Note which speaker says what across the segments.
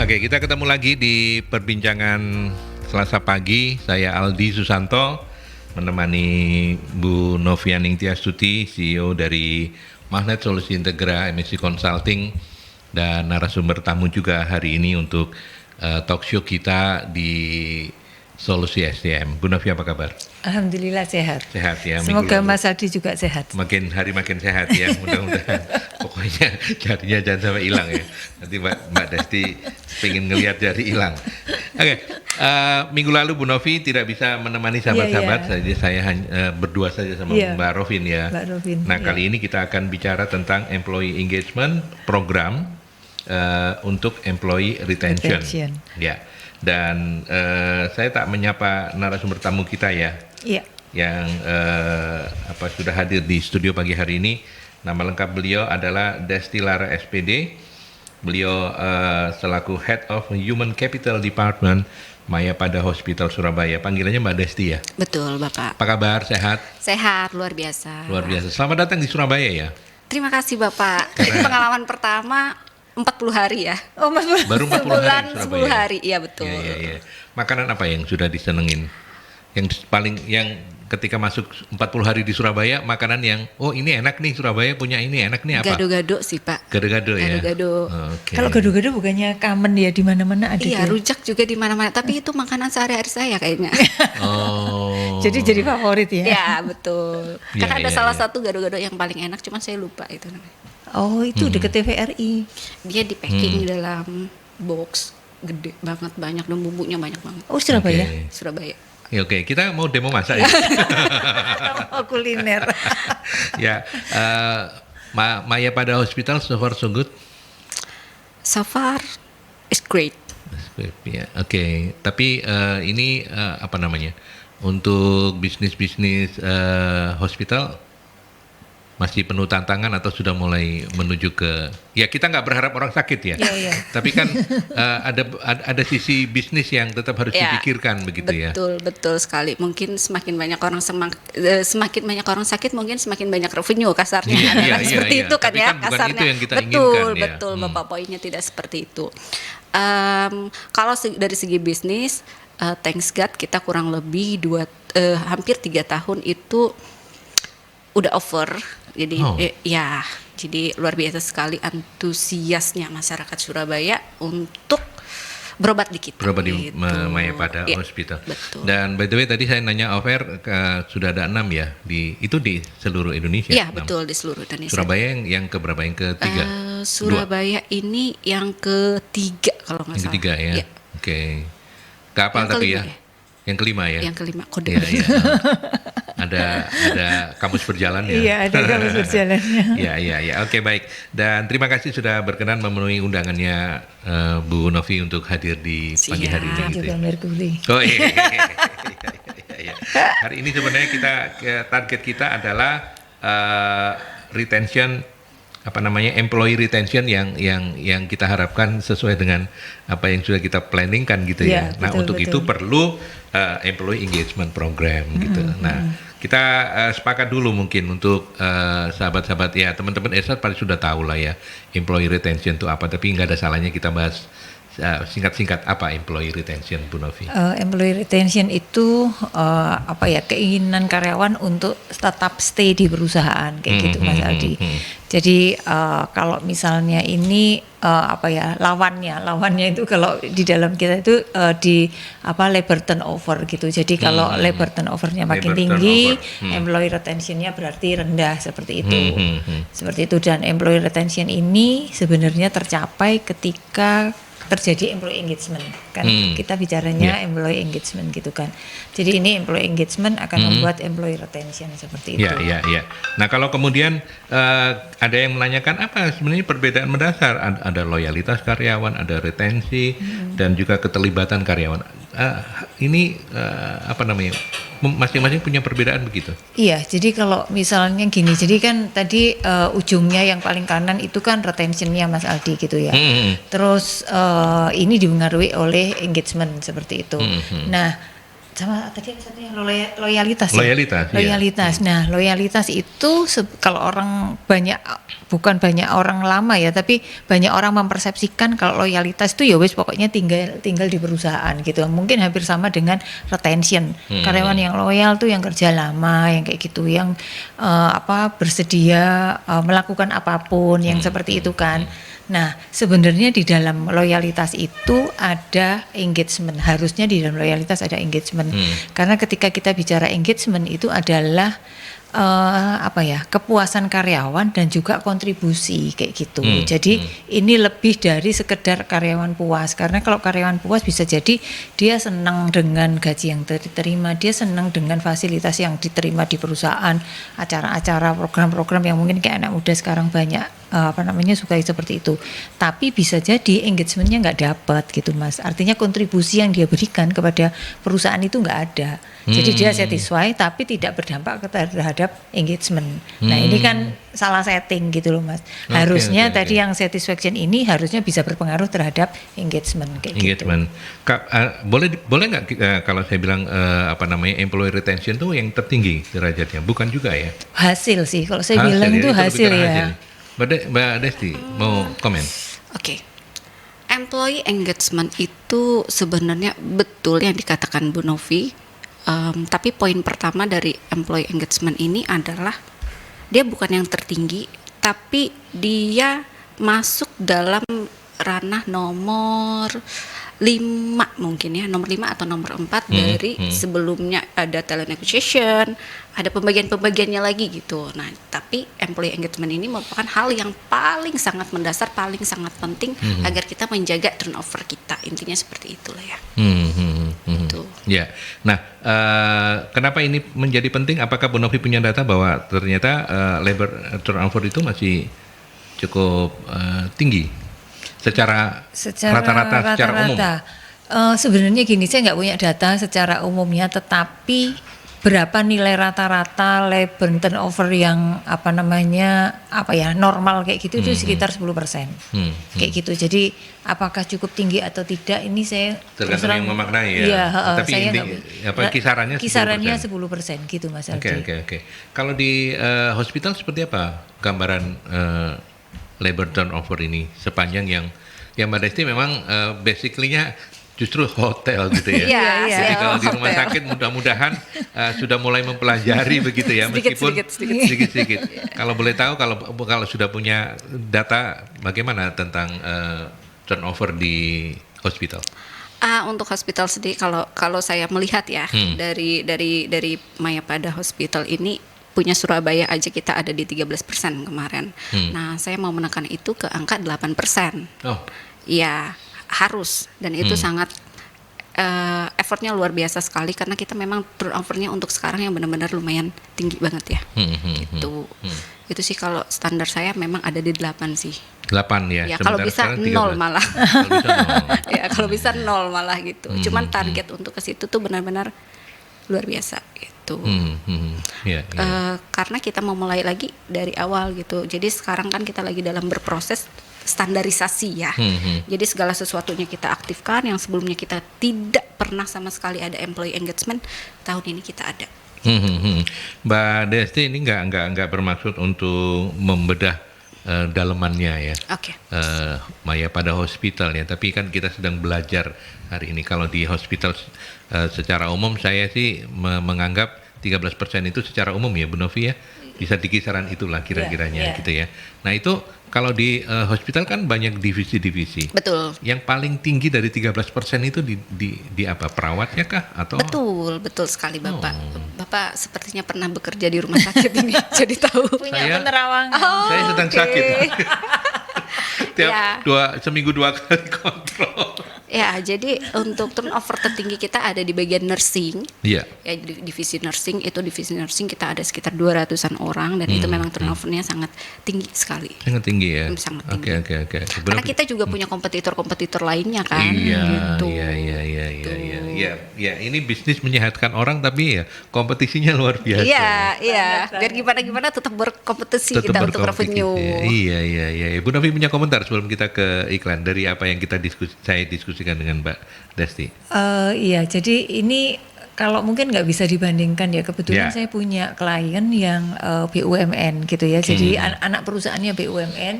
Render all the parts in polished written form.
Speaker 1: Oke, kita ketemu lagi di perbincangan Selasa pagi. Saya Aldi Susanto menemani Bu Novia Ningtyas-Tuti, CEO dari Magnet Solusi Integra MSC Consulting, dan narasumber tamu juga hari ini untuk talk show kita di Solusi SDM. Bu Novia, apa kabar?
Speaker 2: Alhamdulillah sehat.
Speaker 1: Sehat ya.
Speaker 2: Semoga Mas Aldi juga sehat.
Speaker 1: Makin hari makin sehat ya, mudah-mudahan. Pokoknya jarinya jangan sampai hilang ya. Nanti Mbak Desti pengen ngelihat jari hilang. Oke, minggu lalu Bu Novi tidak bisa menemani sahabat-sahabat, jadi saya hanya berdua saja sama Mbak Rovin ya.
Speaker 2: Mbak Rovin.
Speaker 1: Nah, kali ini kita akan bicara tentang employee engagement program untuk employee retention. Ya. Dan saya tak menyapa narasumber tamu kita ya.
Speaker 2: Iya.
Speaker 1: Yang sudah hadir di studio pagi hari ini. Nama lengkap beliau adalah Desti Lara SPD. Beliau selaku Head of Human Capital Department Mayapada Hospital Surabaya. Panggilannya Mbak Desti ya?
Speaker 3: Betul, Bapak.
Speaker 1: Apa kabar? Sehat?
Speaker 3: Sehat, luar biasa.
Speaker 1: Luar biasa. Selamat datang di Surabaya ya.
Speaker 3: Terima kasih, Bapak. Ini pengalaman pertama 40 hari ya.
Speaker 2: Oh,
Speaker 1: baru 40 hari di Surabaya.
Speaker 3: 10 hari, iya betul.
Speaker 1: Iya. Makanan apa yang sudah disenengin? Yang ketika masuk 40 hari di Surabaya, makanan yang ini enak nih, Surabaya punya ini enak nih apa?
Speaker 3: Gado-gado sih, Pak.
Speaker 1: Gado-gado ya.
Speaker 3: Gado-gado.
Speaker 1: Okay.
Speaker 2: Kalau gado-gado bukannya common ya, di mana-mana ada.
Speaker 3: Iya, rujak juga di mana-mana, tapi itu makanan sehari-hari saya kayaknya.
Speaker 1: Oh.
Speaker 2: Jadi favorit ya.
Speaker 3: Ya, betul. Karena ada salah satu gado-gado yang paling enak, cuman saya lupa itu namanya.
Speaker 2: Oh, itu deket TVRI.
Speaker 3: Dia di packing dalam box gede banget, banyak, dan bumbunya banyak banget.
Speaker 2: Oh, Surabaya.
Speaker 1: Okay.
Speaker 3: Surabaya.
Speaker 1: Ya, oke, kita mau demo masak ya.
Speaker 2: Oh, kuliner.
Speaker 1: Ya, Mayapada Hospital so far so good.
Speaker 3: So far it's great.
Speaker 1: Ya, oke. Tapi ini apa namanya? Untuk bisnis hospital masih penuh tantangan atau sudah mulai menuju ke, ya kita nggak berharap orang sakit ya, tapi kan ada sisi bisnis yang tetap harus dipikirkan begitu ya.
Speaker 3: Betul sekali. Mungkin semakin banyak orang sakit, mungkin semakin banyak revenue kasarnya. Seperti itu kan
Speaker 1: tapi
Speaker 3: ya
Speaker 1: kan
Speaker 3: kasarnya.
Speaker 1: Itu yang kita inginkan,
Speaker 3: betul ya. Bapak, poinnya tidak seperti itu. Kalau dari segi bisnis, thanks God kita kurang lebih hampir 3 tahun itu udah over. Jadi jadi luar biasa sekali antusiasnya masyarakat Surabaya untuk berobat di kita.
Speaker 1: Berobat di Mayapada Hospital.
Speaker 3: Betul.
Speaker 1: Dan by the way tadi saya nanya over sudah ada 6 ya di seluruh Indonesia.
Speaker 3: Iya, betul, di seluruh Indonesia.
Speaker 1: Surabaya yang keberapa? Yang ketiga?
Speaker 3: Surabaya ini yang ketiga kalau nggak salah.
Speaker 1: Yang ketiga ya. Oke. Kapal tapi ya. Yang kelima ya.
Speaker 3: Yang kelima, kode.
Speaker 1: Iya. Ada kamus berjalan ya.
Speaker 2: Iya, ada kamus berjalannya.
Speaker 1: Iya. Oke, baik. Dan terima kasih sudah berkenan memenuhi undangannya Bu Novi untuk hadir di pagi hari ini.
Speaker 2: Juga Merkuri.
Speaker 1: Oh iya. Hari ini sebenarnya target kita adalah retention, employee retention yang kita harapkan sesuai dengan apa yang sudah kita planningkan gitu ya. Nah, untuk itu perlu employee engagement program gitu. Nah, kita sepakat dulu mungkin untuk sahabat-sahabat ya, teman-teman ESAT pasti sudah tahu lah ya employee retention itu apa, tapi nggak ada salahnya kita bahas singkat-singkat apa employee retention, Bu Novi.
Speaker 2: Employee retention itu keinginan karyawan untuk tetap stay di perusahaan kayak gitu, Mas Aldi. Jadi kalau misalnya ini lawannya itu kalau di dalam kita itu labor turnover gitu. Jadi kalau labor turnovernya makin tinggi, employee retentionnya berarti rendah seperti itu. Seperti itu, dan employee retention ini sebenarnya tercapai ketika terjadi employee engagement kan, kita bicaranya employee engagement gitu kan. Jadi ini employee engagement akan membuat employee retention seperti itu.
Speaker 1: Iya. Nah, kalau kemudian ada yang menanyakan apa sebenarnya perbedaan mendasar, ada loyalitas karyawan, ada retensi, dan juga keterlibatan karyawan. Ini masing-masing punya perbedaan begitu? Iya,
Speaker 2: jadi kalau misalnya gini, jadi kan tadi ujungnya yang paling kanan itu kan retentionnya Mas Aldi gitu ya. Terus ini dipengaruhi oleh engagement seperti itu. Nah, sama tadi ada satunya loyalitas.
Speaker 1: Loyalitas,
Speaker 2: Ya? Loyalitas. Nah, loyalitas itu kalau orang bukan banyak orang lama ya, tapi banyak orang mempersepsikan kalau loyalitas itu ya wes pokoknya tinggal di perusahaan gitu. Mungkin hampir sama dengan retention. Karyawan yang loyal tuh yang kerja lama, yang kayak gitu, yang bersedia melakukan apapun, yang seperti itu kan. Nah, sebenarnya di dalam loyalitas itu ada engagement. Harusnya di dalam loyalitas ada engagement. Karena ketika kita bicara engagement itu adalah kepuasan karyawan dan juga kontribusi kayak gitu. Jadi ini lebih dari sekedar karyawan puas. Karena kalau karyawan puas bisa jadi dia senang dengan gaji yang diterima, dia senang dengan fasilitas yang diterima di perusahaan, acara-acara, program-program yang mungkin kayak anak muda sekarang banyak sukai seperti itu. Tapi bisa jadi engagementnya nggak dapat gitu Mas. Artinya kontribusi yang dia berikan kepada perusahaan itu nggak ada. Jadi dia satisfy tapi tidak berdampak terhadap engagement. Nah ini kan salah setting gitu loh Mas. Harusnya tadi yang satisfaction ini harusnya bisa berpengaruh terhadap engagement kayak
Speaker 1: engagement.
Speaker 2: gitu.
Speaker 1: Boleh nggak kalau saya bilang employee retention tuh yang tertinggi derajatnya? Bukan juga ya?
Speaker 2: Hasil sih. Kalau saya bilang itu hasil ya.
Speaker 1: Mbak Desti mau komen?
Speaker 3: Oke. Employee engagement itu sebenarnya betul yang dikatakan Bu Novi. Tapi poin pertama dari employee engagement ini adalah dia bukan yang tertinggi, tapi dia masuk dalam ranah nomor 5 mungkin ya, nomor 5 atau nomor 4 dari sebelumnya ada talent acquisition, ada pembagian-pembagiannya lagi gitu. Nah, tapi employee engagement ini merupakan hal yang paling sangat mendasar, paling sangat penting agar kita menjaga turnover kita. Intinya seperti itulah ya. Gitu.
Speaker 1: Ya. Nah, kenapa ini menjadi penting? Apakah Bu Novi punya data bahwa ternyata labor turnover itu masih cukup tinggi? Secara rata-rata secara umum.
Speaker 2: Sebenarnya gini, saya nggak punya data secara umumnya, tetapi berapa nilai rata-rata labor turnover yang normal kayak gitu itu sekitar 10%. Kayak gitu. Jadi apakah cukup tinggi atau tidak ini saya
Speaker 1: tergantung yang memaknai ya.
Speaker 2: Iya,
Speaker 1: tapi kisarannya
Speaker 2: 10% gitu Mas Aldi.
Speaker 1: Oke. Kalau di hospital seperti apa gambaran labor turnover ini sepanjang yang Mbak Desti memang basically-nya justru hotel gitu ya. Jadi kalau di rumah sakit mudah-mudahan sudah mulai mempelajari begitu ya, meskipun sedikit-sedikit. Kalau boleh tahu kalau sudah punya data bagaimana tentang turnover di hospital?
Speaker 3: Untuk hospital sendiri kalau saya melihat ya dari Mayapada Hospital ini punya Surabaya aja kita ada di 13% kemarin. Nah, saya mau menekan itu ke angka 8%.
Speaker 1: Oh.
Speaker 3: Ya, harus dan itu sangat effortnya luar biasa sekali karena kita memang turnovernya untuk sekarang yang benar-benar lumayan tinggi banget ya. Gitu. Itu sih kalau standar saya memang ada di 8 sih.
Speaker 1: 8 ya.
Speaker 3: Ya kalau bisa 0 malah. Ya kalau bisa 0 malah gitu. Cuman target untuk ke situ tuh benar-benar luar biasa gitu. Karena kita mau mulai lagi dari awal gitu. Jadi sekarang kan kita lagi dalam berproses standarisasi ya. Jadi segala sesuatunya kita aktifkan yang sebelumnya kita tidak pernah sama sekali ada employee engagement, tahun ini kita ada.
Speaker 1: Mbak Desti ini nggak bermaksud untuk membedah dalemannya ya.
Speaker 3: Oke.
Speaker 1: Mayapada Hospital ya, tapi kan kita sedang belajar hari ini. Kalau di hospital secara umum saya sih menganggap 13% itu secara umum ya Bu Novi ya. Bisa di kisaran itulah kira-kiranya gitu ya. Nah itu kalau di hospital kan banyak divisi-divisi.
Speaker 3: Betul.
Speaker 1: Yang paling tinggi dari 13% itu di apa? Perawatnya kah atau?
Speaker 3: Betul sekali Bapak. Bapak sepertinya pernah bekerja di rumah sakit ini, jadi tahu.
Speaker 2: Punya penerawangan.
Speaker 1: Saya sedang sakit. Seminggu 2 kali kontrol.
Speaker 3: Ya, jadi untuk turnover tertinggi kita ada di bagian nursing.
Speaker 1: Iya.
Speaker 3: Ya, divisi nursing kita ada sekitar 200-an orang dan itu memang turnovernya sangat tinggi sekali.
Speaker 1: Sangat tinggi ya.
Speaker 3: Sangat tinggi.
Speaker 1: Oke.
Speaker 3: Karena kita juga punya kompetitor lainnya kan.
Speaker 1: Iya,
Speaker 3: gitu.
Speaker 1: Iya. Ya, ini bisnis menyehatkan orang tapi ya kompetisinya luar biasa.
Speaker 3: Iya. Biar gimana tetap berkompetisi kita untuk revenue.
Speaker 1: Iya. Bu Novi punya komentar sebelum kita ke iklan dari apa yang saya diskusikan dengan Mbak Desti.
Speaker 2: Iya, jadi ini kalau mungkin nggak bisa dibandingkan ya, kebetulan saya punya klien yang BUMN gitu ya, jadi anak perusahaannya BUMN,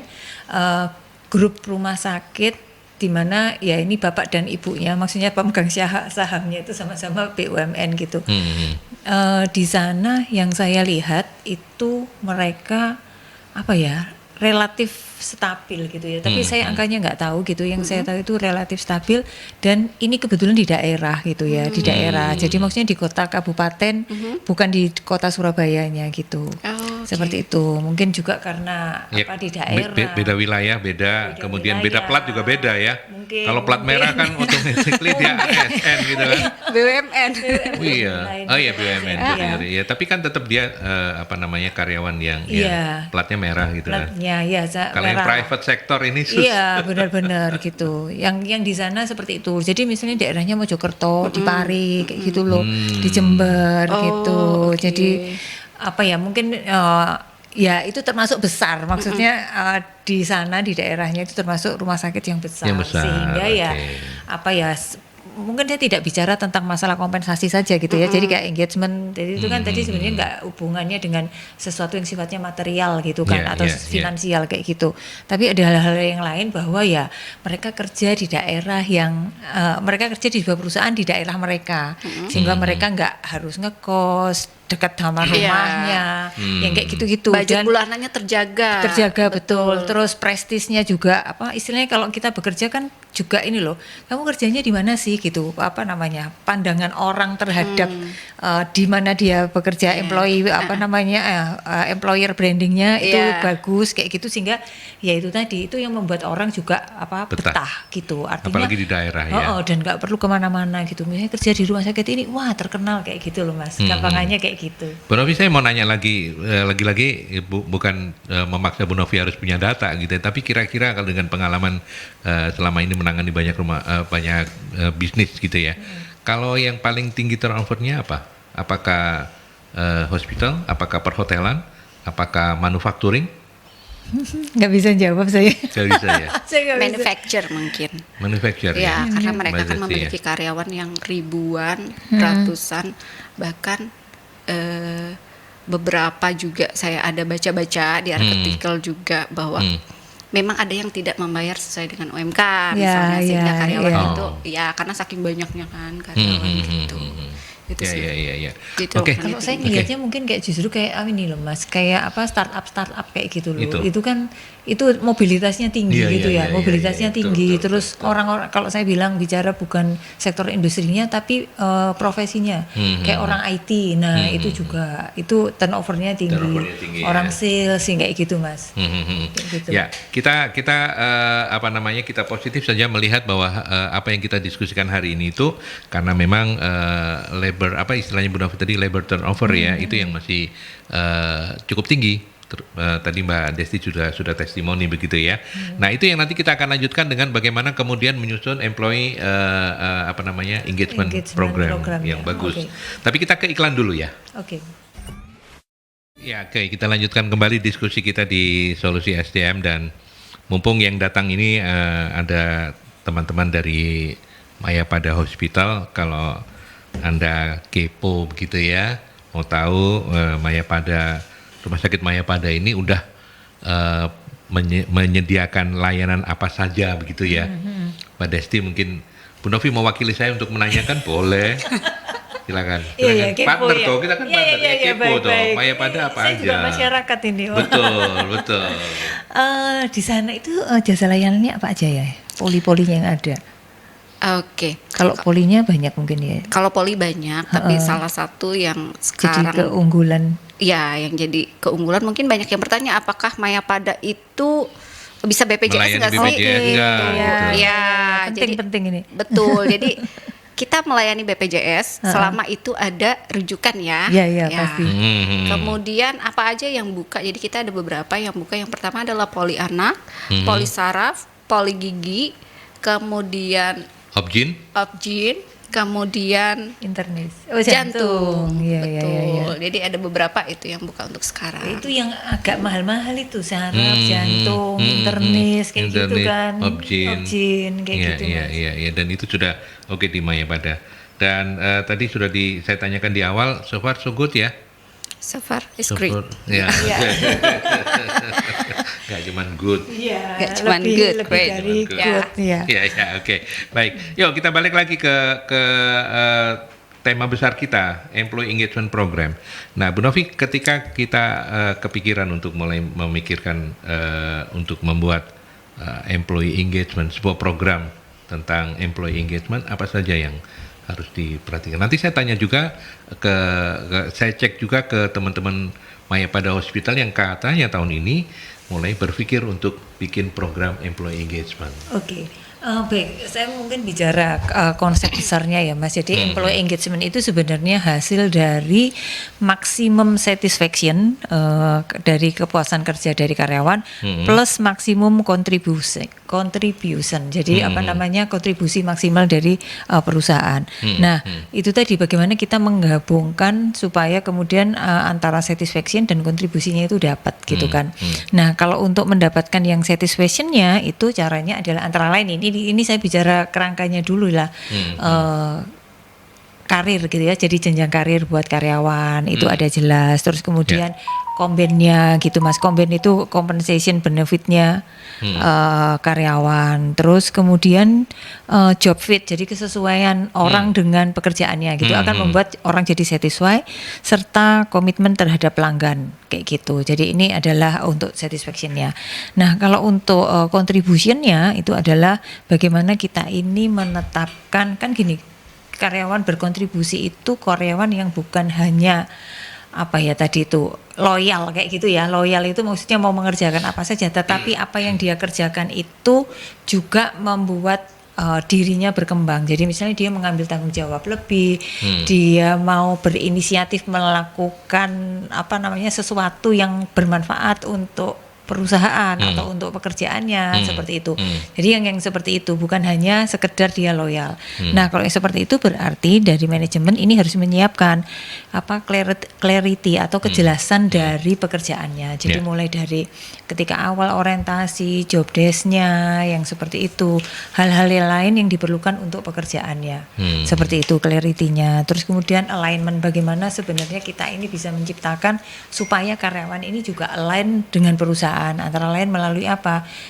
Speaker 2: grup rumah sakit di mana ya ini bapak dan ibunya, maksudnya pemegang sahamnya itu sama-sama BUMN gitu. Di sana yang saya lihat itu mereka apa ya, relatif stabil gitu ya, tapi saya angkanya nggak tahu gitu. Yang saya tahu itu relatif stabil, dan ini kebetulan di daerah gitu ya, di daerah. Jadi maksudnya di kota kabupaten, bukan di kota Surabayanya gitu. Seperti itu. Mungkin juga karena
Speaker 1: ya,
Speaker 2: apa di daerah.
Speaker 1: Beda wilayah, beda kemudian
Speaker 2: wilayah,
Speaker 1: beda plat juga beda ya.
Speaker 2: Mungkin,
Speaker 1: kalau plat merah kan automatically dia ASN gitu kan.
Speaker 3: BUMN.
Speaker 1: Iya. Oh iya BUMN. Ya, tapi kan tetap dia apa namanya, karyawan yang ya, platnya merah gitu kan.
Speaker 2: Platnya ya.
Speaker 1: Kalau yang private sector ini susah.
Speaker 2: Iya, benar-benar gitu. Yang di sana seperti itu. Jadi misalnya daerahnya Mojokerto, di Pari kayak gitu loh, di Jember gitu. Jadi apa ya, mungkin ya itu termasuk besar. Maksudnya di sana di daerahnya itu termasuk rumah sakit yang besar. Sehingga ya apa ya, mungkin saya tidak bicara tentang masalah kompensasi saja gitu ya. Jadi kayak engagement, jadi itu kan tadi sebenarnya nggak hubungannya dengan sesuatu yang sifatnya material gitu kan, atau finansial kayak gitu. Tapi ada hal-hal yang lain, bahwa ya mereka kerja di daerah yang mereka kerja di sebuah perusahaan di daerah mereka, sehingga mereka nggak harus ngekos dekat sama rumahnya, yang kayak gitu-gitu.
Speaker 3: Budget bulanannya terjaga.
Speaker 2: Betul. Terus prestisnya juga, apa istilahnya, kalau kita bekerja kan juga ini loh, kamu kerjanya di mana sih gitu, apa namanya, pandangan orang terhadap di mana dia bekerja, employee apa namanya, employer brandingnya itu bagus kayak gitu, sehingga ya itu tadi, itu yang membuat orang juga apa betah gitu. Artinya
Speaker 1: apalagi di daerah ya.
Speaker 2: Dan nggak perlu kemana-mana gitu. Misalnya kerja di rumah sakit ini, wah terkenal kayak gitu loh Mas, gampangannya kayak gitu.
Speaker 1: Bu Novi, saya mau nanya lagi-lagi, bukan memaksa Bu Novi harus punya data gitu, tapi kira-kira kalau dengan pengalaman selama ini menangani banyak bisnis gitu ya, kalau yang paling tinggi turnover-nya apa? Apakah hospital, apakah perhotelan, apakah manufacturing?
Speaker 2: Nggak bisa jawab saya.
Speaker 1: Nggak bisa ya.
Speaker 3: Manufacture mungkin.
Speaker 1: Manufacture
Speaker 3: ya. Karena mereka kan memiliki karyawan yang ribuan, ratusan, bahkan beberapa juga saya ada baca-baca di artikel juga bahwa memang ada yang tidak membayar sesuai dengan UMK misalnya, sehingga karyawan itu ya karena saking banyaknya kan karyawan gitu. Gitu sih.
Speaker 1: Iya.
Speaker 3: Gitu.
Speaker 2: Kalau saya ngelihatnya mungkin kayak justru kayak ini loh Mas, kayak apa startup kayak gitu loh. Itu kan itu mobilitasnya tinggi mobilitasnya tinggi.
Speaker 1: Betul,
Speaker 2: terus orang-orang, kalau saya bilang bicara bukan sektor industrinya tapi profesinya, kayak orang IT. Nah, itu juga itu turnovernya tinggi. Orang sales sih kayak gitu Mas.
Speaker 1: Gitu. Ya, kita apa namanya, kita positif saja melihat bahwa apa yang kita diskusikan hari ini itu karena memang labor, apa istilahnya Bu Novi tadi, labor turnover ya, itu yang masih cukup tinggi. Tadi Mbak Desti sudah testimoni begitu ya. Nah, itu yang nanti kita akan lanjutkan dengan bagaimana kemudian menyusun employee apa namanya, engagement program yang bagus. Tapi kita ke iklan dulu ya. Ya, oke, kita lanjutkan kembali diskusi kita di Solusi SDM, dan mumpung yang datang ini ada teman-teman dari Mayapada Hospital. Kalau Anda kepo begitu ya, mau tahu Mayapada, Rumah Sakit Mayapada ini udah menyediakan layanan apa saja begitu ya. Mbak Desti, mungkin Bu Novi mewakili saya untuk menanyakan, boleh? Silakan. Partner
Speaker 2: ya.
Speaker 1: toh, kita kan partner, kepo toh. Mayapada apa
Speaker 2: saya
Speaker 1: aja?
Speaker 2: juga masyarakat ini.
Speaker 1: Betul.
Speaker 2: Di sana itu jasa layanannya apa aja ya? Poli-polinya yang ada. Kalau polinya banyak mungkin ya.
Speaker 3: Kalau poli banyak, tapi salah satu yang sekarang
Speaker 2: jadi keunggulan.
Speaker 3: Ya, yang jadi keunggulan, mungkin banyak yang bertanya apakah Mayapada itu bisa BPJS nggak sih?
Speaker 2: Ya, penting ini.
Speaker 3: Betul. Jadi kita melayani BPJS selama itu ada rujukan ya.
Speaker 2: Iya, pasti.
Speaker 3: Kemudian apa aja yang buka? Jadi kita ada beberapa yang buka. Yang pertama adalah poli anak, poli saraf, poli gigi, kemudian Obgyn, kemudian
Speaker 2: internis,
Speaker 3: jantung.
Speaker 2: Iya.
Speaker 3: Jadi ada beberapa itu yang buka untuk sekarang.
Speaker 2: Itu yang agak mahal-mahal itu, saraf, jantung, internis kayak gitu kan.
Speaker 1: Obgyn
Speaker 2: kayak gitu.
Speaker 1: Iya. Dan itu sudah oke di Mayapada. Dan tadi sudah saya tanyakan di awal, so far so good ya?
Speaker 3: So far is
Speaker 1: So
Speaker 3: great.
Speaker 1: far, ya. Nggak cuman good.
Speaker 2: Iya,
Speaker 3: Nggak cuman good,
Speaker 2: lebih
Speaker 3: great.
Speaker 2: dari
Speaker 1: Cuman good.
Speaker 2: good, ya.
Speaker 1: Ya, oke. Baik. Yuk kita balik lagi ke tema besar kita, Employee Engagement Program. Nah, Bu Novi, ketika kita kepikiran untuk mulai memikirkan untuk membuat employee engagement, sebuah program tentang employee engagement, apa saja yang harus diperhatikan? Nanti saya tanya juga saya cek juga ke teman-teman Mayapada Hospital yang katanya tahun ini mulai berpikir untuk bikin program employee engagement.
Speaker 2: Oke. Baik, saya mungkin bicara konsep besarnya ya Mas. Jadi employee engagement itu sebenarnya hasil dari maximum satisfaction dari kepuasan kerja dari karyawan plus maksimum contribution. Jadi kontribusi maksimal dari perusahaan. Nah, itu tadi bagaimana kita menggabungkan supaya kemudian antara satisfaction dan kontribusinya itu dapat gitu kan. Nah, kalau untuk mendapatkan yang satisfactionnya itu caranya adalah antara lain ini saya bicara kerangkanya dulu lah. Karir gitu ya, jadi jenjang karir buat karyawan itu ada jelas. Terus kemudian kombennya gitu Mas, komben itu compensation benefitnya karyawan. Terus kemudian job fit, jadi kesesuaian orang dengan pekerjaannya gitu akan membuat orang jadi satisfied serta komitmen terhadap pelanggan kayak gitu. Jadi ini adalah untuk satisfactionnya. Nah kalau untuk contributionnya itu adalah bagaimana kita ini menetapkan, kan gini, karyawan berkontribusi itu karyawan yang bukan hanya tadi itu loyal kayak gitu ya. Loyal itu maksudnya mau mengerjakan apa saja, tetapi apa yang dia kerjakan itu juga membuat dirinya berkembang. Jadi misalnya dia mengambil tanggung jawab lebih, dia mau berinisiatif melakukan sesuatu yang bermanfaat untuk perusahaan atau untuk pekerjaannya seperti itu. Jadi yang seperti itu bukan hanya sekedar dia loyal. Nah, kalau yang seperti itu berarti dari manajemen ini harus menyiapkan clarity atau kejelasan dari pekerjaannya. Jadi mulai dari ketika awal orientasi, job desk-nya yang seperti itu, hal-hal yang lain yang diperlukan untuk pekerjaannya. Seperti itu clarity-nya. Terus kemudian alignment, bagaimana sebenarnya kita ini bisa menciptakan supaya karyawan ini juga align dengan perusahaan. Antara lain melalui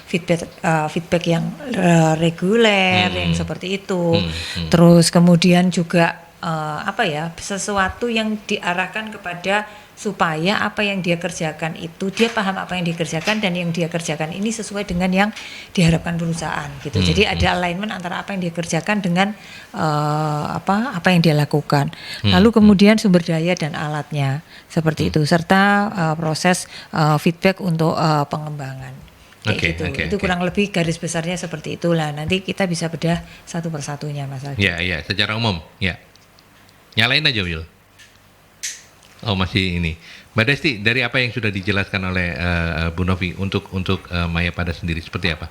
Speaker 2: feedback yang reguler yang seperti itu. Terus kemudian juga sesuatu yang diarahkan kepada supaya apa yang dia kerjakan itu dia paham apa yang dikerjakan dan yang dia kerjakan ini sesuai dengan yang diharapkan perusahaan gitu. Jadi ada alignment antara apa yang dia kerjakan dengan apa yang dia lakukan. Lalu kemudian sumber daya dan alatnya seperti itu serta proses feedback untuk pengembangan. Itu kurang lebih garis besarnya seperti itulah. Nanti kita bisa bedah satu persatunya Mas Aldi.
Speaker 1: Ya, secara umum ya. Nyalain aja Will. Oh masih ini. Mbak Desti, dari apa yang sudah dijelaskan oleh Bu Novi untuk Mayapada sendiri seperti apa?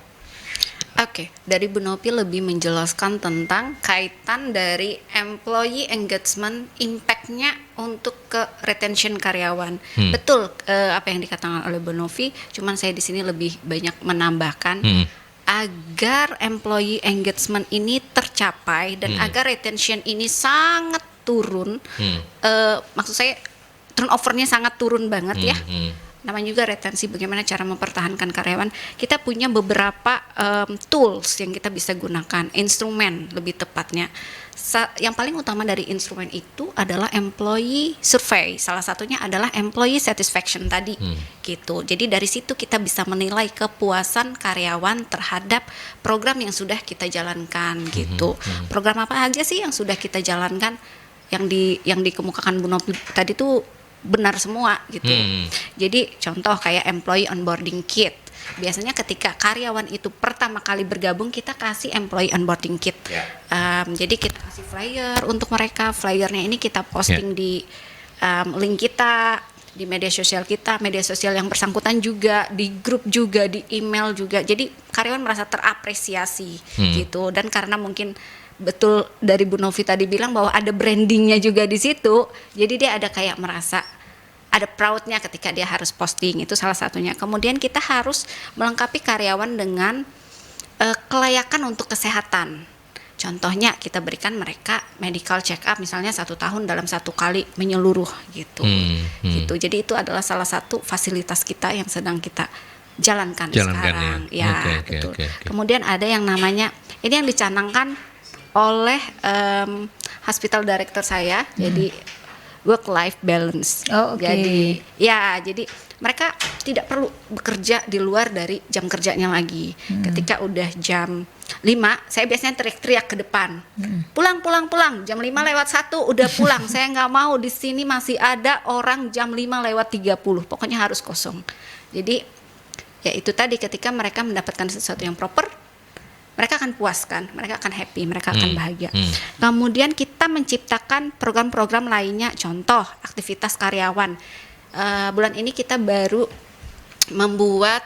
Speaker 3: Oke, dari Bu Novi lebih menjelaskan tentang kaitan dari employee engagement, impact-nya untuk ke retention karyawan. Betul apa yang dikatakan oleh Bu Novi, cuman saya di sini lebih banyak menambahkan agar employee engagement ini tercapai dan agar retention ini sangat turun. Maksud saya turnover-nya sangat turun banget ya. Namanya juga retensi, bagaimana cara mempertahankan karyawan. Kita punya beberapa tools yang kita bisa gunakan, instrumen lebih tepatnya. Yang paling utama dari instrumen itu adalah employee survey. Salah satunya adalah employee satisfaction tadi, gitu. Jadi dari situ kita bisa menilai kepuasan karyawan terhadap program yang sudah kita jalankan, gitu. Program apa aja sih yang sudah kita jalankan? Yang dikemukakan Bu Novi tadi tuh benar semua gitu. Jadi contoh kayak employee onboarding kit. Biasanya ketika karyawan itu pertama kali bergabung kita kasih employee onboarding kit. Jadi kita kasih flyer untuk mereka. Flyernya ini kita posting di link kita, di media sosial kita, media sosial yang bersangkutan juga, di grup juga, di email juga. Jadi karyawan merasa terapresiasi gitu. Dan karena mungkin betul dari Bu Novi tadi bilang bahwa ada brandingnya juga di situ, jadi dia ada kayak merasa ada proudnya ketika dia harus posting, itu salah satunya. Kemudian kita harus melengkapi karyawan dengan kelayakan untuk kesehatan. Contohnya kita berikan mereka medical check up misalnya 1 tahun dalam 1 kali menyeluruh gitu. Gitu. Jadi itu adalah salah satu fasilitas kita yang sedang kita jalankan sekarang. Ya, betul. Okay. Kemudian ada yang namanya, ini yang dicanangkan oleh hospital director saya. Jadi work life balance. Jadi mereka tidak perlu bekerja di luar dari jam kerjanya lagi. Ketika udah jam 5, saya biasanya teriak-teriak ke depan. Pulang, jam 5:01 udah pulang. Saya nggak mau di sini masih ada orang jam 5:30. Pokoknya harus kosong. Jadi ya itu tadi, ketika mereka mendapatkan sesuatu yang proper, mereka akan puas kan, mereka akan happy, mereka akan bahagia. Kemudian kita menciptakan program-program lainnya, contoh aktivitas karyawan. Bulan ini kita baru membuat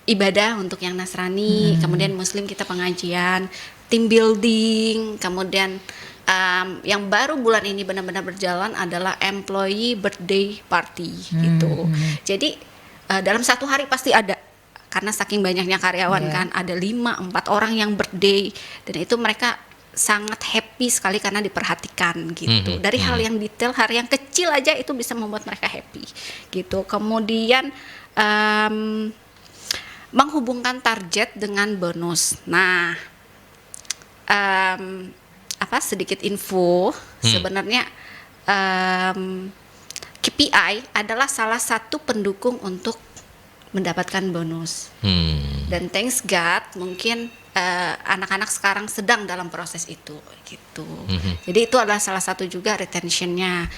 Speaker 3: ibadah untuk yang Nasrani, kemudian Muslim kita pengajian, team building, kemudian yang baru bulan ini benar-benar berjalan adalah employee birthday party gitu. Jadi dalam 1 hari pasti ada, karena saking banyaknya karyawan kan, ada 5-4 orang yang birthday, dan itu mereka sangat happy sekali karena diperhatikan gitu. Dari hal yang detail, hal yang kecil aja itu bisa membuat mereka happy gitu. Kemudian menghubungkan target dengan bonus. Nah, sedikit info, sebenarnya KPI adalah salah satu pendukung untuk mendapatkan bonus. Dan thanks God mungkin anak-anak sekarang sedang dalam proses itu gitu. Jadi itu adalah salah satu juga retentionnya.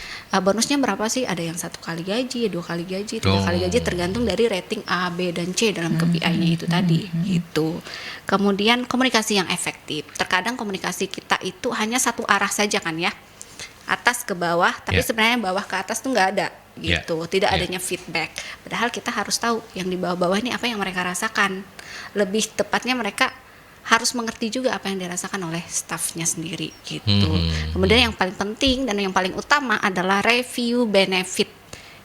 Speaker 3: Bonusnya berapa sih? Ada yang 1 kali gaji, 2 kali gaji, 3 kali gaji, tergantung dari rating A, B, dan C dalam KPI-nya itu tadi gitu. Kemudian komunikasi yang efektif. Terkadang komunikasi kita itu hanya satu arah saja kan ya, atas ke bawah, tapi sebenarnya bawah ke atas tuh nggak ada gitu, tidak adanya feedback. Padahal kita harus tahu yang di bawah-bawah ini apa yang mereka rasakan. Lebih tepatnya mereka harus mengerti juga apa yang dirasakan oleh staffnya sendiri gitu. Kemudian yang paling penting dan yang paling utama adalah review benefit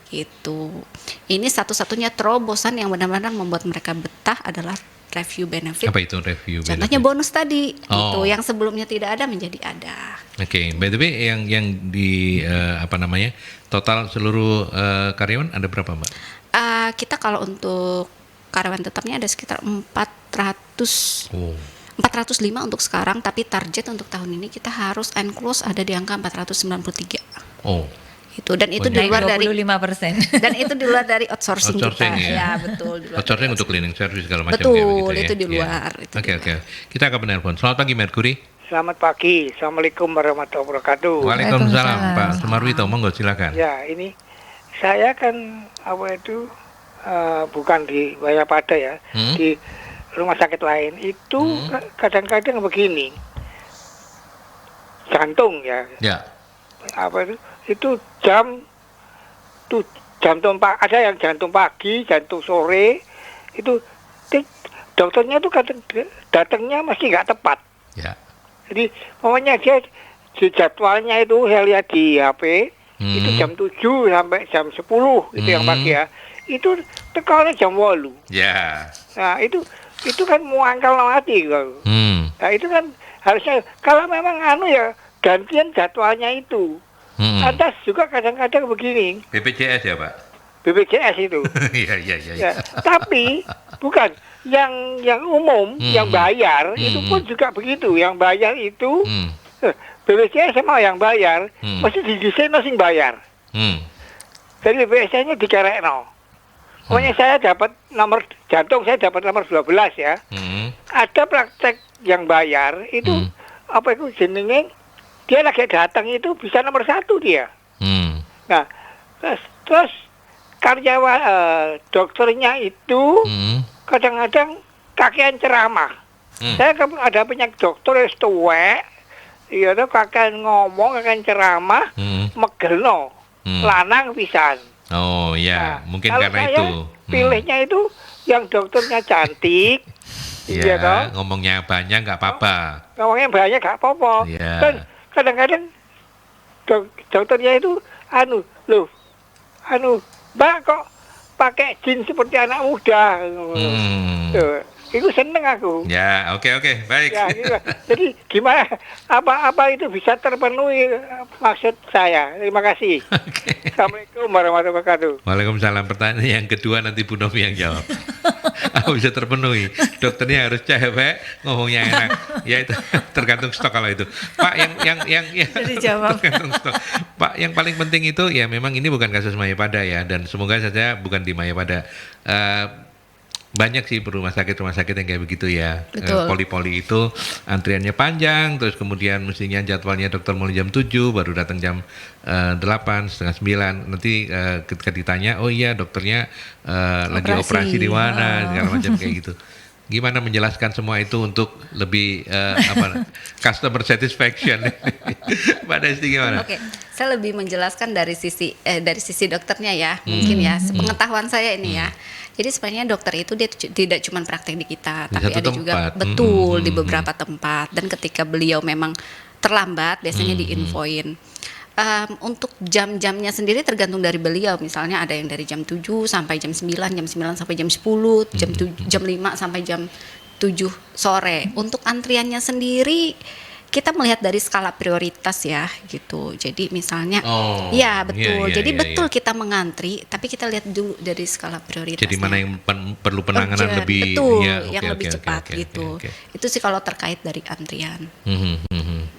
Speaker 3: gitu. Ini satu-satunya terobosan yang benar-benar membuat mereka betah adalah review benefit.
Speaker 1: Apa itu review benefit?
Speaker 3: Contohnya bonus tadi, gitu, yang sebelumnya tidak ada menjadi ada.
Speaker 1: Oke, by the way, yang di total seluruh karyawan ada berapa, Mbak?
Speaker 3: Kita kalau untuk karyawan tetapnya ada sekitar 405 untuk sekarang, tapi target untuk tahun ini kita harus end close ada di angka 493. Itu dan itu di luar dari
Speaker 2: 25%.
Speaker 3: Dan itu di luar dari outsourcing kita. Ya, betul.
Speaker 1: Outsourcing untuk cleaning service segala macam.
Speaker 3: Betul, itu di luar.
Speaker 1: Oke. Kita akan menelpon. Selamat pagi Mercury.
Speaker 4: Selamat pagi. Assalamualaikum warahmatullahi wabarakatuh.
Speaker 1: Waalaikumsalam Pak Sumarwito, monggo silakan.
Speaker 4: Ya, ini saya kan bukan di Wayapada ya, di rumah sakit lain itu kadang-kadang begini, jantung ya. Itu jantung ada yang jantung pagi, jantung sore, itu dokternya itu kadang datangnya masih nggak tepat. Jadi pokoknya dia di jadwalnya itu saya lihat di HP itu jam 7 sampai jam 10 itu yang pagi ya. Itu tekalnya jam 8. Nah, itu kan muangkal mati kalau. Nah, itu kan harusnya kalau memang gantian jadwalnya itu. Atas juga kadang-kadang begini.
Speaker 1: BPJS ya, Pak?
Speaker 4: BPJS itu.
Speaker 1: Iya.
Speaker 4: Tapi bukan yang umum, yang bayar itu pun juga begitu. Yang bayar itu BPJS sama yang bayar mesti didesain sing bayar. Jadi BPJS-nya dikerekno. Pokoknya saya dapat nomor jantung, saya dapat nomor 12 ya. Ada praktek yang bayar itu jenenge dia lagi datang itu bisa nomor 1 dia. Nah, terus karyawan dokternya itu kadang-kadang kakean ceramah. Saya ada penyakit dokter yang tuwek, iya tuh kakean ngomong, kakean ceramah, megelno, lanang pisan.
Speaker 1: Mungkin
Speaker 4: karena itu. Pilihnya itu yang dokternya cantik, iya toh.
Speaker 1: Ngomongnya banyak nggak apa-apa.
Speaker 4: Dan kadang-kadang dokternya itu Mbak kok pakai jin seperti anak muda. Itu seneng aku.
Speaker 1: Ya, oke, baik.
Speaker 4: Ya, gitu. Jadi gimana apa itu bisa terpenuhi maksud saya. Terima kasih.
Speaker 1: Oke.
Speaker 4: Assalamualaikum warahmatullahi wabarakatuh.
Speaker 1: Waalaikumsalam. Pertanyaan yang kedua nanti Bu Novi yang jawab. Apa bisa terpenuhi? Dokternya harus cewek, ngomongnya enak. Ya itu tergantung stok kalau itu. Pak yang
Speaker 2: Jadi jawab.
Speaker 1: tergantung stok. Pak, yang paling penting itu ya memang ini bukan kasus Mayapada ya, dan semoga saja bukan di Mayapada. Banyak sih rumah sakit yang kayak begitu ya.
Speaker 3: Betul.
Speaker 1: Poli-poli itu antriannya panjang, terus kemudian mestinya jadwalnya dokter mulai jam 7, baru datang jam 8, setengah 9. Nanti ketika ditanya, oh iya dokternya lagi operasi di mana, segala macam kayak gitu. Gimana menjelaskan semua itu untuk lebih customer satisfaction? Mbak Desti gimana?
Speaker 3: Oke, saya lebih menjelaskan dari sisi dokternya ya, mungkin ya, sepengetahuan saya ini ya. Jadi sebenarnya dokter itu dia tidak cuma praktek di kita,
Speaker 1: Di
Speaker 3: tapi
Speaker 1: satu
Speaker 3: ada
Speaker 1: tempat.
Speaker 3: juga betul di beberapa tempat. Dan ketika beliau memang terlambat, biasanya diinfoin. Untuk jam-jamnya sendiri tergantung dari beliau. Misalnya ada yang dari jam 7 sampai jam 9, jam 9 sampai jam 10, jam 5 sampai jam 7 sore. Untuk antriannya sendiri kita melihat dari skala prioritas ya gitu. Jadi misalnya ya betul. Jadi betul kita mengantri, tapi kita lihat dulu dari skala prioritas.
Speaker 1: Jadi mana yang perlu penanganan
Speaker 3: Urgent,
Speaker 1: lebih
Speaker 3: betul,
Speaker 1: ya,
Speaker 3: yang lebih cepat gitu. Itu sih kalau terkait dari antrian.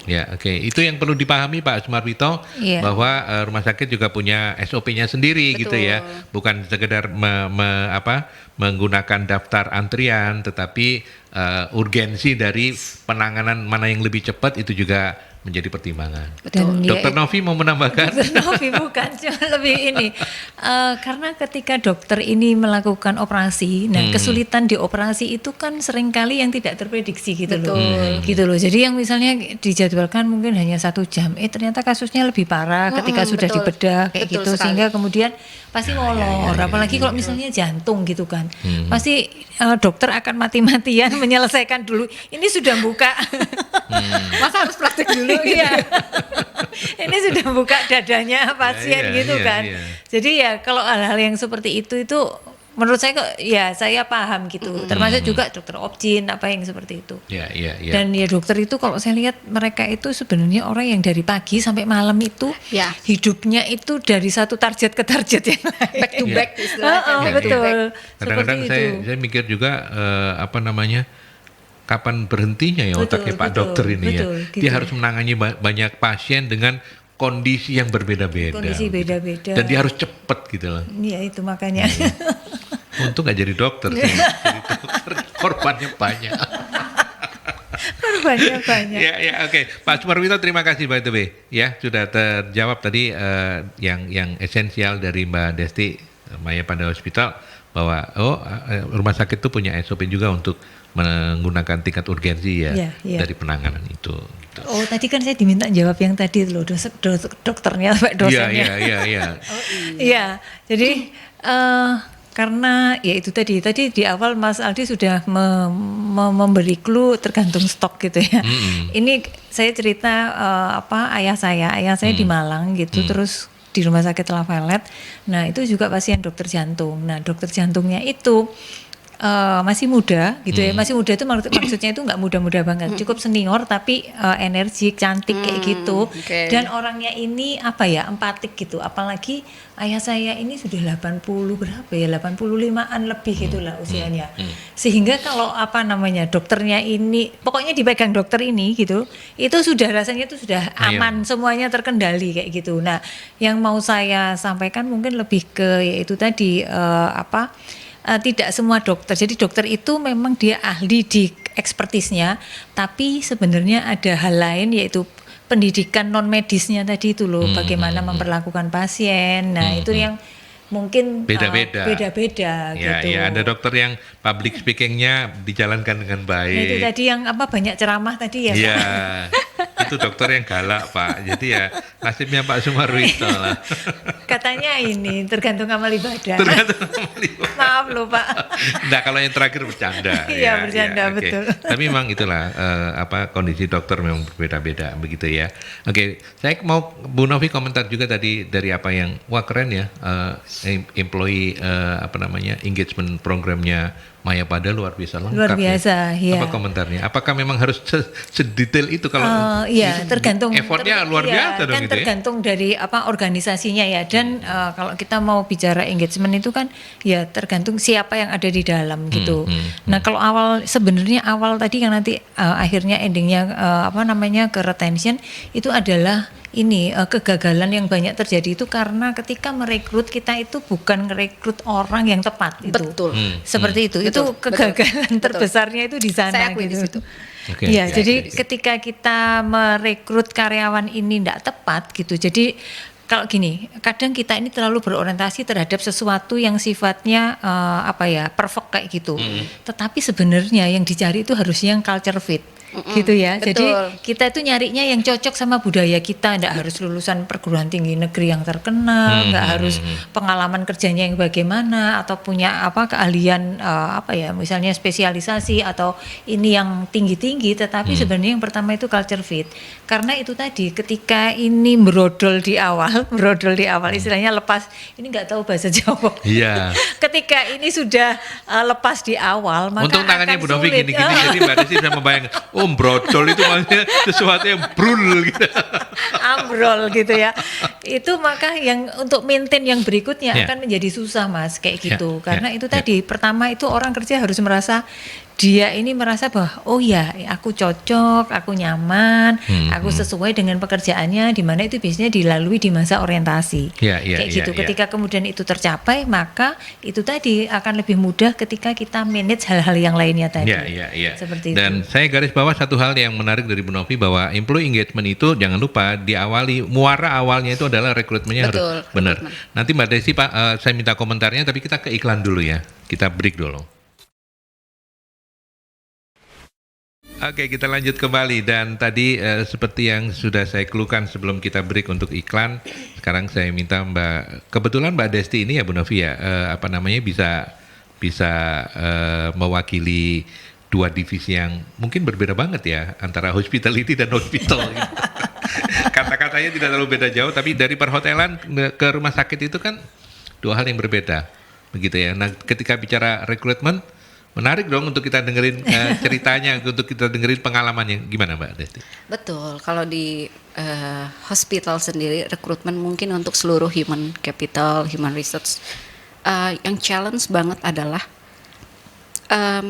Speaker 1: Ya, oke. Itu yang perlu dipahami Pak Sumarwito, bahwa rumah sakit juga punya SOP-nya sendiri.
Speaker 3: Betul.
Speaker 1: Gitu ya. Bukan sekedar menggunakan daftar antrian, tetapi urgensi dari penanganan mana yang lebih cepat itu juga menjadi pertimbangan.
Speaker 3: Betul.
Speaker 1: Dokter Novi mau menambahkan?
Speaker 2: Dokter Novi bukan, cuma lebih ini. Karena ketika dokter ini melakukan operasi, nah kesulitan di operasi itu kan seringkali yang tidak terprediksi gitu loh. Gitu loh. Jadi yang misalnya dijadwalkan mungkin hanya 1 jam, ternyata kasusnya lebih parah ketika sudah dibedah kayak gitu,
Speaker 3: sekali.
Speaker 2: sehingga kemudian pasti molor. Apalagi kalau misalnya jantung gitu kan, pasti dokter akan mati-matian menyelesaikan dulu. Ini sudah buka.
Speaker 3: Masa harus praktek dulu?
Speaker 2: Iya. Ini sudah buka dadanya pasien gitu kan. Jadi ya kalau hal-hal yang seperti itu menurut saya kok ya saya paham gitu. Termasuk juga dokter obgyn apa yang seperti itu.
Speaker 1: Iya.
Speaker 2: Dan ya dokter itu kalau saya lihat mereka itu sebenarnya orang yang dari pagi sampai malam itu hidupnya itu dari satu target ke target yang lain.
Speaker 3: Back to back istilahnya.
Speaker 2: Betul.
Speaker 1: Kadang-kadang saya mikir juga kapan berhentinya ya otaknya Pak Dokter ini ya.
Speaker 2: Gitu.
Speaker 1: Dia harus menangani banyak pasien dengan kondisi yang berbeda-beda.
Speaker 2: Kondisi beda-beda.
Speaker 1: Dan dia harus cepat gitu loh.
Speaker 2: Iya itu makanya.
Speaker 1: Untung gak jadi dokter sih. Jadi dokter korbannya banyak.
Speaker 2: Banyak.
Speaker 1: Ya, oke. Pak Sumarwito terima kasih by the way. Ya, sudah terjawab tadi yang esensial dari Mbak Desti Mayapada Hospital, bahwa rumah sakit itu punya SOP juga untuk menggunakan tingkat urgensi dari penanganan itu. Gitu.
Speaker 2: Oh tadi kan saya diminta jawab yang tadi loh dokternya Pak dosennya.
Speaker 1: Iya.
Speaker 2: Iya, jadi karena ya itu tadi di awal Mas Aldi sudah memberi clue tergantung stok gitu ya. Ini saya cerita ayah saya di Malang gitu, terus di rumah sakit Lafayette. Nah itu juga pasien dokter jantung. Nah dokter jantungnya itu masih muda gitu ya. Masih muda itu maksudnya itu nggak muda-muda banget, cukup senior tapi energik, cantik kayak gitu. Dan orangnya ini empatik gitu. Apalagi ayah saya ini sudah 85-an lebih gitulah usianya. Sehingga kalau dokternya ini pokoknya dipegang dokter ini gitu, itu sudah rasanya itu sudah aman, semuanya terkendali kayak gitu. Nah, yang mau saya sampaikan mungkin lebih ke yaitu tadi tidak semua dokter. Jadi dokter itu memang dia ahli di ekspertisnya, tapi sebenarnya ada hal lain yaitu pendidikan non medisnya tadi itu loh, bagaimana memperlakukan pasien. Nah, itu yang mungkin beda-beda gitu.
Speaker 1: Ya, ada dokter yang public speakingnya dijalankan dengan baik.
Speaker 2: Nah, itu tadi yang banyak ceramah tadi ya.
Speaker 1: Iya. itu dokter yang galak Pak. Jadi ya nasibnya Pak Sumarwito lah.
Speaker 2: Katanya ini tergantung amal ibadah.
Speaker 1: Tergantung amal ibadah.
Speaker 2: Maaf loh Pak.
Speaker 1: Nah kalau yang terakhir bercanda.
Speaker 2: Iya, bercanda,
Speaker 1: oke.
Speaker 2: betul.
Speaker 1: Tapi memang itulah kondisi dokter memang berbeda-beda begitu ya. Oke, saya mau Bu Novi komentar juga tadi dari apa yang wah keren ya employee engagement programnya Mayapada luar biasa lengkap.
Speaker 2: Luar biasa, ya.
Speaker 1: Apa komentarnya? Apakah memang harus sedetail itu kalau
Speaker 2: iya, tergantung
Speaker 1: effortnya luar biasa dong
Speaker 2: kan
Speaker 1: gitu
Speaker 2: tergantung dari organisasinya ya. Dan kalau kita mau bicara engagement itu kan ya tergantung siapa yang ada di dalam gitu. Nah, kalau sebenarnya awal tadi yang nanti akhirnya endingnya ke retention itu adalah ini kegagalan yang banyak terjadi itu karena ketika merekrut kita itu bukan merekrut orang yang tepat itu.
Speaker 3: Betul.
Speaker 2: Seperti itu.
Speaker 3: Betul,
Speaker 2: Itu kegagalan
Speaker 3: betul.
Speaker 2: terbesarnya itu di sana.
Speaker 3: Saya akui
Speaker 2: gitu.
Speaker 3: di situ.
Speaker 1: Okay.
Speaker 2: Iya, jadi ketika kita merekrut karyawan ini tidak tepat gitu. Jadi kalau gini, kadang kita ini terlalu berorientasi terhadap sesuatu yang sifatnya perfect kayak gitu. Tetapi sebenarnya yang dicari itu harusnya yang culture fit. Gitu ya.
Speaker 3: Betul.
Speaker 2: Jadi kita itu nyarinya yang cocok sama budaya kita, enggak harus lulusan perguruan tinggi negeri yang terkenal, enggak harus pengalaman kerjanya yang bagaimana atau punya keahlian misalnya spesialisasi atau ini yang tinggi-tinggi, tetapi sebenarnya yang pertama itu culture fit. Karena itu tadi ketika ini brodol di awal istilahnya lepas, ini enggak tahu bahasa Jawa.
Speaker 1: Iya.
Speaker 2: Ketika ini sudah lepas di awal, maka
Speaker 1: untung tangannya
Speaker 2: akan
Speaker 1: Bu Novi
Speaker 2: sulit.
Speaker 1: gini-gini jadi Mbak Desi bisa membayangkan brocol itu maksudnya sesuatu yang brul gitu.
Speaker 2: Ambrol gitu ya. Itu maka yang untuk maintain yang berikutnya akan menjadi susah Mas kayak gitu. Karena itu tadi pertama itu orang kerja harus merasa dia ini merasa bahwa oh ya aku cocok, aku nyaman, aku sesuai dengan pekerjaannya, di mana itu biasanya dilalui di masa orientasi. Kayak gitu. Ketika kemudian itu tercapai, maka itu tadi akan lebih mudah ketika kita manage hal-hal yang lainnya tadi. Seperti
Speaker 1: Dan
Speaker 2: itu.
Speaker 1: saya garis bawah satu hal yang menarik dari Bu Novi bahwa employee engagement itu jangan lupa diawali muara awalnya itu adalah rekrutmennya harus benar. Nanti Mbak Desi Pak saya minta komentarnya tapi kita ke iklan dulu ya. Kita break dulu. Oke, kita lanjut kembali dan tadi seperti yang sudah saya keluhkan sebelum kita break untuk iklan, sekarang saya minta kebetulan Mbak Desti ini ya Bu Novi ya, bisa mewakili dua divisi yang mungkin berbeda banget ya antara hospitality dan hospital. Gitu. Kata-katanya tidak terlalu beda jauh, tapi dari perhotelan ke rumah sakit itu kan dua hal yang berbeda, begitu ya. Nah, ketika bicara rekrutmen menarik dong untuk kita dengerin ceritanya, untuk kita dengerin pengalamannya. Gimana Mbak Desti?
Speaker 3: Betul, kalau di hospital sendiri rekrutmen mungkin untuk seluruh human capital, human resource yang challenge banget adalah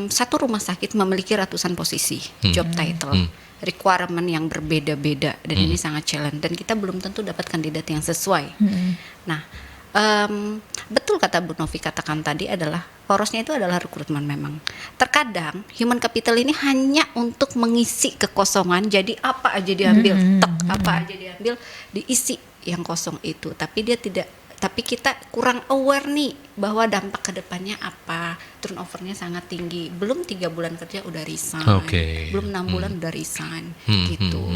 Speaker 3: satu rumah sakit memiliki ratusan posisi, job title, requirement yang berbeda-beda dan ini sangat challenge dan kita belum tentu dapat kandidat yang sesuai. Nah, betul kata Bu Novi katakan tadi adalah porosnya itu adalah rekrutmen memang. Terkadang human capital ini hanya untuk mengisi kekosongan, jadi apa aja diambil, apa aja diambil, diisi yang kosong itu. Tapi kita kurang aware nih bahwa dampak kedepannya apa, turnovernya sangat tinggi. Belum 3 bulan kerja udah resign, belum 6 bulan udah resign, gitu.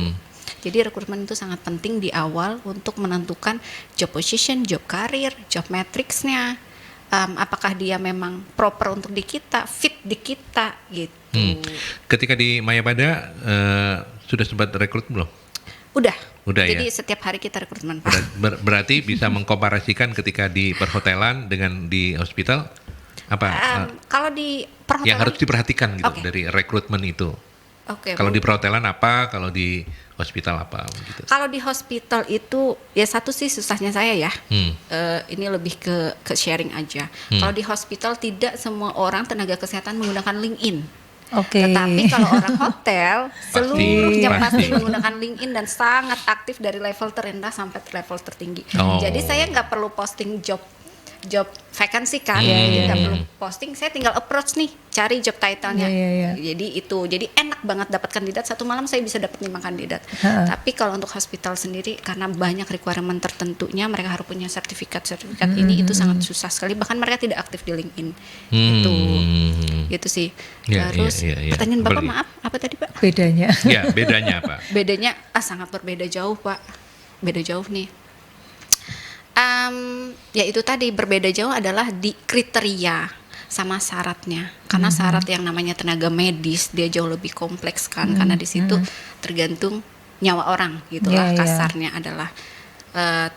Speaker 3: Jadi rekrutmen itu sangat penting di awal untuk menentukan job position, job career, job matrixnya. Apakah dia memang proper untuk di kita, fit di kita gitu.
Speaker 1: Ketika di Mayapada sudah sempat rekrut belum?
Speaker 3: Udah
Speaker 1: Jadi
Speaker 3: ya? Setiap hari kita rekrutmen.
Speaker 1: Berarti bisa mengkomparasikan ketika di perhotelan dengan di hospital apa?
Speaker 3: Kalau di perhotelan
Speaker 1: yang harus diperhatikan gitu dari rekrutmen itu. Kalau di perhotelan apa? Kalau di hospital apa? Gitu.
Speaker 3: Kalau di hospital itu ya satu sih susahnya saya ya. Ini lebih ke sharing aja. Kalau di hospital tidak semua orang tenaga kesehatan menggunakan LinkedIn. Tetapi kalau orang hotel seluruhnya pasti menggunakan LinkedIn dan sangat aktif dari level terendah sampai level tertinggi. Jadi saya nggak perlu posting job vacancy kan, jadi nggak perlu posting, saya tinggal approach nih, cari job title-nya. Jadi enak banget dapat kandidat, satu malam saya bisa dapat 5 kandidat. Tapi kalau untuk hospital sendiri karena banyak requirement tertentunya, mereka harus punya sertifikat ini itu sangat susah sekali, bahkan mereka tidak aktif di LinkedIn. Itu. Gitu sih.
Speaker 1: Ya,
Speaker 3: Terus pertanyaan Bapak
Speaker 1: Apalagi?
Speaker 3: maaf apa tadi Pak?
Speaker 2: Bedanya.
Speaker 1: Ya, bedanya apa?
Speaker 3: Bedanya sangat berbeda jauh Pak. Beda jauh nih. Ya itu tadi berbeda jauh adalah di kriteria sama syaratnya. Karena syarat yang namanya tenaga medis dia jauh lebih kompleks kan, karena di situ tergantung nyawa orang gitulah kasarnya adalah.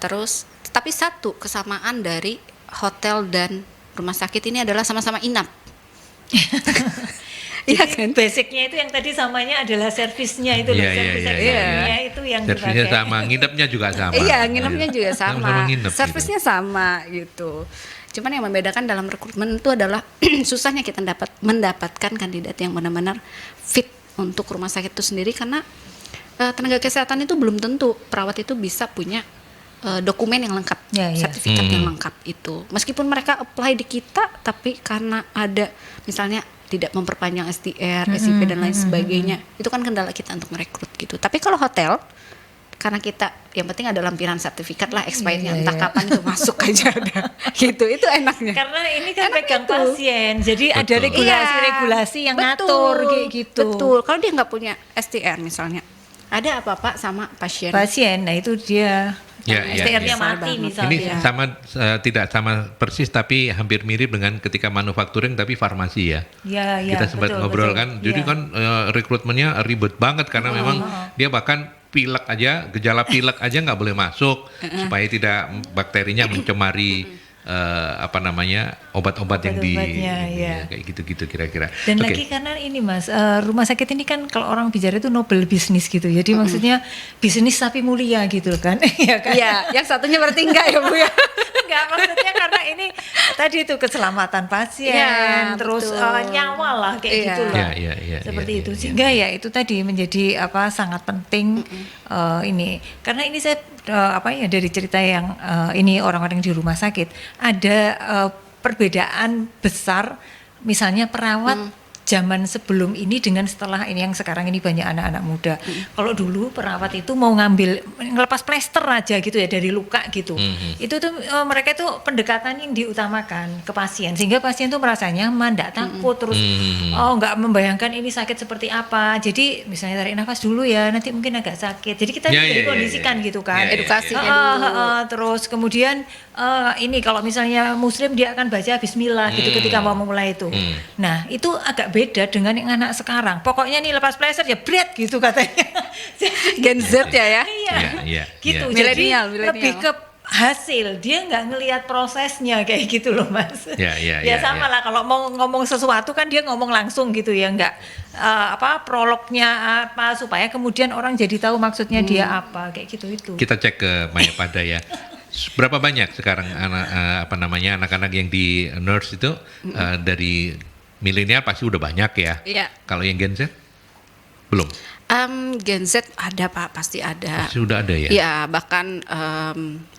Speaker 3: Terus tapi satu kesamaan dari hotel dan rumah sakit ini adalah sama-sama inap.
Speaker 2: Iya kan? Basicnya itu yang tadi samanya adalah servisnya itu loh, servisnya itu yang
Speaker 1: servisnya
Speaker 2: dipakai.
Speaker 1: sama, nginepnya juga sama.
Speaker 3: Iya, nginepnya juga sama.
Speaker 1: Sama-sama nginep,
Speaker 3: servisnya sama gitu. Cuman yang membedakan dalam rekrutmen itu adalah susahnya kita mendapatkan kandidat yang benar-benar fit untuk rumah sakit itu sendiri, karena tenaga kesehatan itu belum tentu perawat itu bisa punya dokumen yang lengkap, sertifikat yang lengkap itu. Meskipun mereka apply di kita, tapi karena ada misalnya tidak memperpanjang STR, SIP dan lain sebagainya, itu kan kendala kita untuk merekrut gitu. Tapi kalau hotel, karena kita yang penting ada lampiran sertifikat lah, expirednya entah kapan itu masuk aja ada, gitu. Itu enaknya.
Speaker 2: Karena ini kan
Speaker 3: Enak
Speaker 2: pegang
Speaker 3: itu.
Speaker 2: pasien, jadi ada regulasi-regulasi yang ngatur kayak gitu.
Speaker 3: Betul. Kalau dia nggak punya STR misalnya, ada apa Pak sama pasien?
Speaker 2: Pasien, nah itu dia.
Speaker 1: Ya,
Speaker 2: STR-nya mati
Speaker 1: Ini
Speaker 2: misalnya.
Speaker 1: sama tidak sama persis tapi hampir mirip dengan ketika manufacturing tapi farmasi ya.
Speaker 2: Ya,
Speaker 1: Kita sempat ngobrol kan, jadi kan rekrutmennya ribet banget karena memang dia bahkan pilek aja, gejala pilek aja nggak boleh masuk supaya tidak bakterinya mencemari obat-obat yang kayak gitu-gitu kira-kira.
Speaker 2: Dan lagi karena ini Mas, rumah sakit ini kan kalau orang bicara itu noble bisnis gitu. Jadi maksudnya bisnis tapi mulia gitu kan. Iya kan?
Speaker 3: Iya, yang satunya berarti enggak ya Bu ya.
Speaker 2: Enggak, maksudnya karena ini tadi itu keselamatan pasien, terus nyawa lah kayak gitu loh. Seperti itu. Sehingga ya itu tadi menjadi sangat penting ini. Karena ini saya dari cerita yang ini orang-orang di rumah sakit ada perbedaan besar, misalnya perawat zaman sebelum ini dengan setelah ini yang sekarang ini banyak anak-anak muda. Kalau dulu perawat itu mau ngelepas plester aja gitu ya dari luka gitu. Itu tuh mereka itu pendekatan yang diutamakan ke pasien sehingga pasien tuh merasa nyaman, enggak takut terus enggak membayangkan ini sakit seperti apa. Jadi misalnya tarik nafas dulu ya, nanti mungkin agak sakit. Jadi kita dikondisikan gitu kan.
Speaker 3: Edukasinya dulu.
Speaker 2: Terus kemudian ini kalau misalnya muslim dia akan baca bismillah gitu ketika mau memulai itu. Nah, itu agak beda dengan yang anak sekarang. Pokoknya nih lepas plester ya bread gitu katanya.
Speaker 3: Gen Z ya.
Speaker 2: Iya. Gitu.
Speaker 3: Milenial.
Speaker 2: Jadi lebih ke hasil, dia nggak ngelihat prosesnya kayak gitu loh Mas. Ya sama lah kalau mau ngomong sesuatu kan dia ngomong langsung gitu ya, nggak prolognya apa supaya kemudian orang jadi tahu maksudnya dia apa kayak gitu itu.
Speaker 1: Kita cek ke Maya Pada ya. Berapa banyak sekarang anak-anak yang di nurse itu dari milenial pasti udah banyak ya.
Speaker 3: Iya.
Speaker 1: Kalau yang Gen Z belum.
Speaker 3: Gen Z ada Pak, pasti ada.
Speaker 1: Pasti udah ada ya.
Speaker 3: Iya, bahkan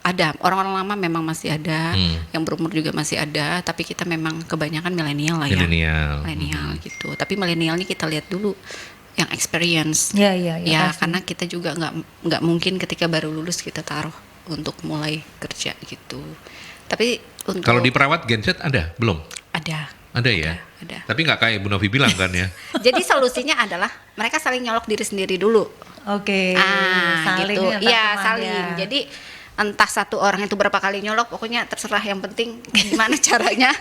Speaker 3: ada orang-orang lama memang masih ada, yang berumur juga masih ada. Tapi kita memang kebanyakan milenial lah ya. Milenial gitu. Tapi milenialnya kita lihat dulu yang experience.
Speaker 2: Ya,
Speaker 3: karena kita juga nggak mungkin ketika baru lulus kita taruh untuk mulai kerja gitu. Tapi untuk
Speaker 1: kalau di perawat Gen Z ada belum? Ada ya.
Speaker 3: Ada.
Speaker 1: Tapi nggak kayak Bu Novi bilang kan ya.
Speaker 3: Jadi solusinya adalah mereka saling nyolok diri sendiri dulu.
Speaker 2: Oke. Saling
Speaker 3: gitu. Iya, saling.
Speaker 2: Ya.
Speaker 3: Jadi entah satu orang itu berapa kali nyolok, pokoknya terserah, yang penting gimana caranya.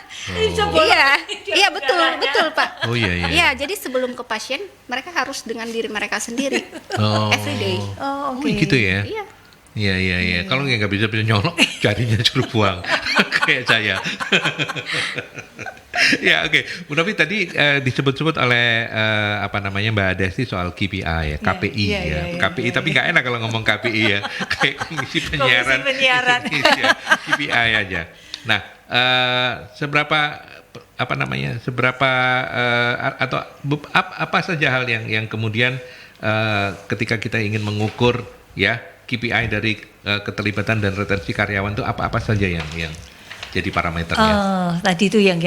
Speaker 3: Iya betul Pak.
Speaker 1: Oh iya.
Speaker 3: Iya, jadi sebelum ke pasien mereka harus dengan diri mereka sendiri. Everyday.
Speaker 2: Oh, oke.
Speaker 1: Gitu ya.
Speaker 3: Iya.
Speaker 1: Iya. Kalau nggak bisa nyolok, jadinya suruh buang kayak saya. Ya oke. Bu Novi tadi disebut-sebut oleh Mbak Desi soal KPI ya, KPI ya. KPI tapi nggak enak kalau ngomong KPI ya, kayak Komisi Penyiaran Indonesia, KPI aja. Nah, apa saja hal yang kemudian ketika kita ingin mengukur ya KPI dari keterlibatan dan retensi karyawan itu apa saja yang jadi parameternya?
Speaker 2: Tadi itu yang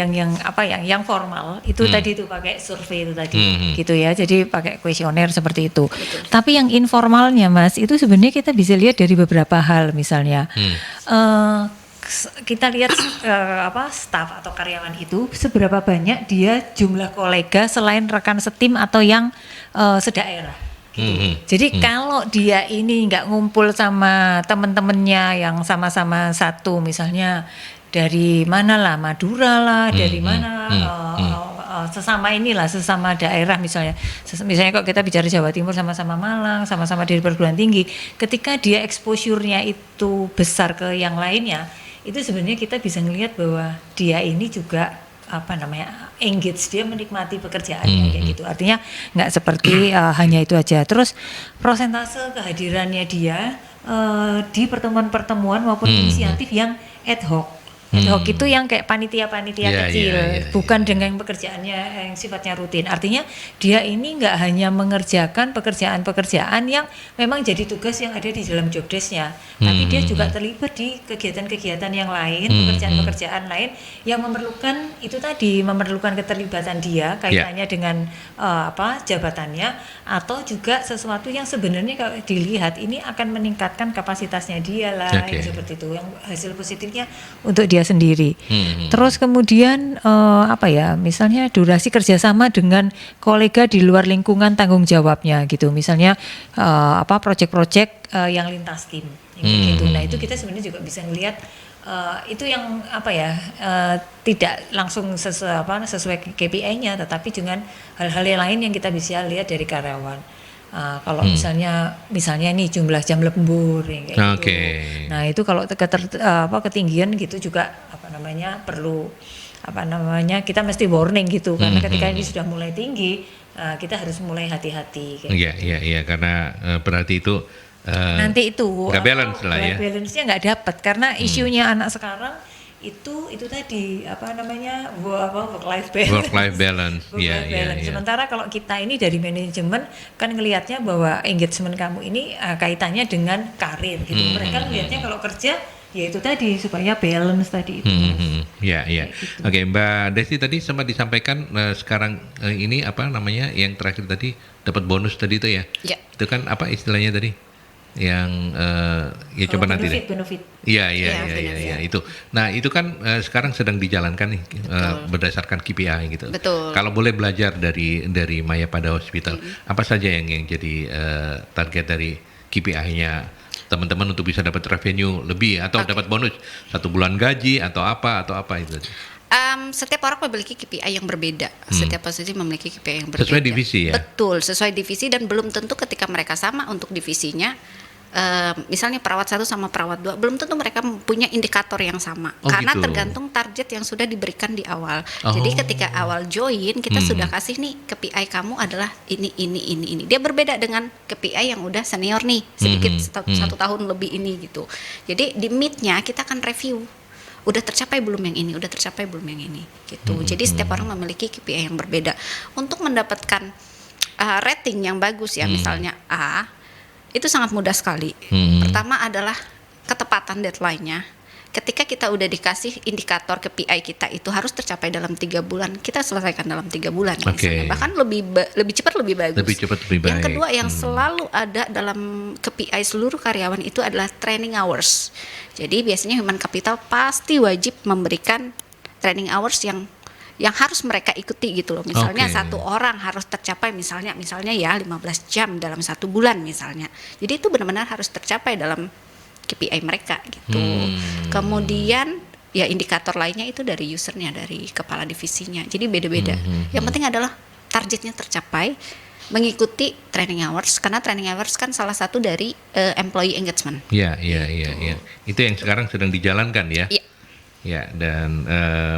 Speaker 2: formal itu tadi itu pakai survei itu tadi gitu ya. Jadi pakai kuesioner seperti itu. Betul. Tapi yang informalnya Mas itu sebenarnya kita bisa lihat dari beberapa hal misalnya. kita lihat staf atau karyawan itu seberapa banyak dia jumlah kolega selain rekan setim atau yang sedaerah. Jadi kalau dia ini nggak ngumpul sama teman-temannya yang sama-sama satu, misalnya dari mana lah, Madura lah, dari mana sesama daerah misalnya kok kita bicara Jawa Timur sama-sama Malang, sama-sama dari perguruan tinggi, ketika dia exposure-nya itu besar ke yang lainnya, itu sebenarnya kita bisa melihat bahwa dia ini juga engage, dia menikmati pekerjaannya kayak gitu. Artinya nggak seperti hanya itu aja. Terus prosentase kehadirannya dia di pertemuan-pertemuan maupun inisiatif yang ad hoc. Ad hoc itu yang kayak panitia-panitia kecil, bukan dengan pekerjaannya yang sifatnya rutin. Artinya dia ini nggak hanya mengerjakan pekerjaan-pekerjaan yang memang jadi tugas yang ada di dalam job desk-nya, tapi dia juga terlibat di kegiatan-kegiatan yang lain, pekerjaan-pekerjaan lain yang memerlukan keterlibatan dia kaitannya dengan jabatannya, atau juga sesuatu yang sebenarnya kalau dilihat ini akan meningkatkan kapasitasnya dia lah, yang seperti itu, yang hasil positifnya untuk dia sendiri. Terus kemudian misalnya durasi kerjasama dengan kolega di luar lingkungan tanggung jawabnya gitu, misalnya proyek-proyek yang lintas tim gitu. Nah itu kita sebenarnya juga bisa melihat itu yang tidak langsung sesuai KPI-nya, tetapi dengan hal-hal yang lain yang kita bisa lihat dari karyawan. Kalau misalnya nih jumlah jam lembur kayak gitu. Nah, itu kalau ketinggian gitu juga perlu kita mesti warning gitu, karena ketika ini sudah mulai tinggi, kita harus mulai hati-hati.
Speaker 1: Iya, karena berarti itu
Speaker 2: nanti itu
Speaker 1: nggak balance lah ya.
Speaker 2: Balance-nya nggak dapat, karena isunya anak sekarang itu tadi work life balance.
Speaker 1: Iya.
Speaker 2: Sementara kalau kita ini dari manajemen kan ngelihatnya bahwa engagement kamu ini kaitannya dengan karir gitu. Mereka ngelihatnya kalau kerja ya itu tadi supaya balance tadi itu.
Speaker 1: Iya. Gitu. Oke, Mbak Desi tadi sempat disampaikan sekarang ini yang terakhir tadi dapat bonus tadi itu ya.
Speaker 3: Ya.
Speaker 1: Itu kan apa istilahnya tadi? Yang coba nanti deh.
Speaker 2: Benefit.
Speaker 1: Iya itu. Nah itu kan sekarang sedang dijalankan nih berdasarkan KPI gitu.
Speaker 3: Betul.
Speaker 1: Kalau boleh belajar dari Maya Pada Hospital, apa saja yang jadi target dari KPI-nya teman-teman untuk bisa dapat revenue lebih atau dapat bonus 1 bulan gaji atau apa itu?
Speaker 3: Setiap orang memiliki KPI yang berbeda. Setiap posisi memiliki KPI yang berbeda.
Speaker 1: Sesuai divisi ya?
Speaker 3: Betul, sesuai divisi, dan belum tentu ketika mereka sama untuk divisinya. Misalnya perawat 1 sama perawat 2, belum tentu mereka punya indikator yang sama, karena gitu. Tergantung target yang sudah diberikan di awal. Jadi ketika awal join kita sudah kasih nih KPI kamu adalah ini. Dia berbeda dengan KPI yang udah senior nih, sedikit 1 tahun lebih ini gitu. Jadi di mid-nya kita akan review, udah tercapai belum yang ini gitu. Jadi setiap orang memiliki KPI yang berbeda. Untuk mendapatkan rating yang bagus ya, misalnya A, itu sangat mudah sekali. Pertama adalah ketepatan deadline-nya. Ketika kita udah dikasih indikator KPI kita itu harus tercapai dalam 3 bulan, kita selesaikan dalam 3 bulan misalnya. Bahkan lebih cepat lebih bagus.
Speaker 1: Lebih cepat lebih baik.
Speaker 3: Yang kedua yang selalu ada dalam KPI seluruh karyawan itu adalah training hours. Jadi biasanya human capital pasti wajib memberikan training hours yang harus mereka ikuti gitu loh. Misalnya 1 orang harus tercapai misalnya ya 15 jam dalam 1 bulan misalnya. Jadi itu benar-benar harus tercapai dalam KPI mereka gitu. Kemudian ya indikator lainnya itu dari usernya, dari kepala divisinya. Jadi beda-beda. Yang penting adalah targetnya tercapai, mengikuti training hours, karena training hours kan salah satu dari employee engagement.
Speaker 1: Iya. Itu yang sekarang sedang dijalankan ya. Iya. Ya, dan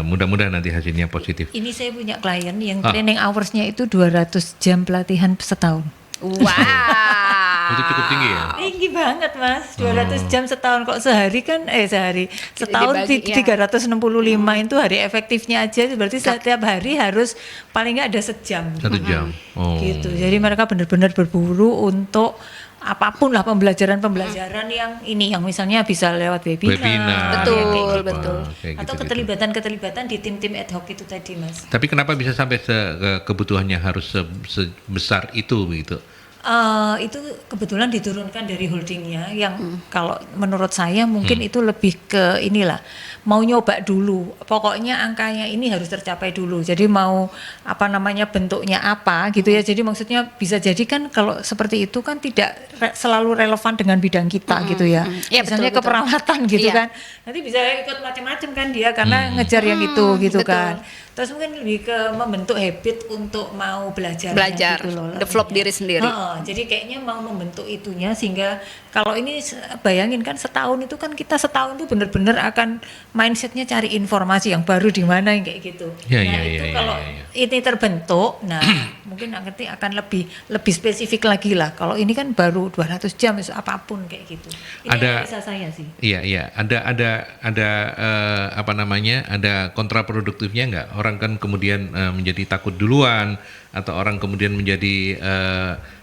Speaker 1: mudah-mudahan nanti hasilnya positif.
Speaker 2: Ini saya punya klien yang training hours-nya itu 200 jam pelatihan setahun.
Speaker 3: Wow.
Speaker 1: Itu cukup tinggi ya?
Speaker 2: Tinggi banget Mas, 200 jam setahun. Kok setahun 365 itu hari efektifnya aja, berarti setiap hari harus paling nggak ada 1 jam.
Speaker 1: 1 jam.
Speaker 2: Gitu. Jadi mereka benar-benar berburu untuk apapun lah pembelajaran yang misalnya bisa lewat webinar.
Speaker 3: Betul.
Speaker 2: Atau keterlibatan di tim-tim ad hoc itu tadi Mas.
Speaker 1: Tapi kenapa bisa sampai kebutuhannya harus sebesar itu begitu?
Speaker 2: Itu kebetulan diturunkan dari holdingnya yang kalau menurut saya mungkin itu lebih ke inilah mau nyoba dulu, pokoknya angkanya ini harus tercapai dulu, jadi mau apa namanya bentuknya apa gitu ya, jadi maksudnya bisa jadi kan kalau seperti itu kan tidak selalu relevan dengan bidang kita gitu ya,
Speaker 3: Ya,
Speaker 2: misalnya
Speaker 3: betul.
Speaker 2: keperawatan gitu
Speaker 3: Iya.
Speaker 2: kan, nanti bisa ikut macam-macam kan dia karena ngejar yang itu gitu
Speaker 3: betul.
Speaker 2: kan. Terus mungkin lebih ke membentuk habit untuk mau belajar
Speaker 3: Belajar,
Speaker 2: gitu loh,
Speaker 3: develop
Speaker 2: artinya.
Speaker 3: diri sendiri.
Speaker 2: Jadi kayaknya mau membentuk itunya sehingga kalau ini bayangin kan setahun itu kan kita setahun itu benar-benar akan mindsetnya cari informasi yang baru di mana yang kayak gitu.
Speaker 1: Ya,
Speaker 2: Nah
Speaker 1: ya,
Speaker 2: itu
Speaker 1: ya,
Speaker 2: kalau
Speaker 1: ya, ya.
Speaker 2: ini terbentuk, nah mungkin nanti akan lebih spesifik lagi lah. Kalau ini kan baru 200 jam apapun kayak gitu. Ini
Speaker 1: Ada-
Speaker 2: analisa saya sih.
Speaker 1: Iya, ada apa namanya, ada kontraproduktifnya nggak? Orang kan kemudian menjadi takut duluan, atau orang kemudian menjadi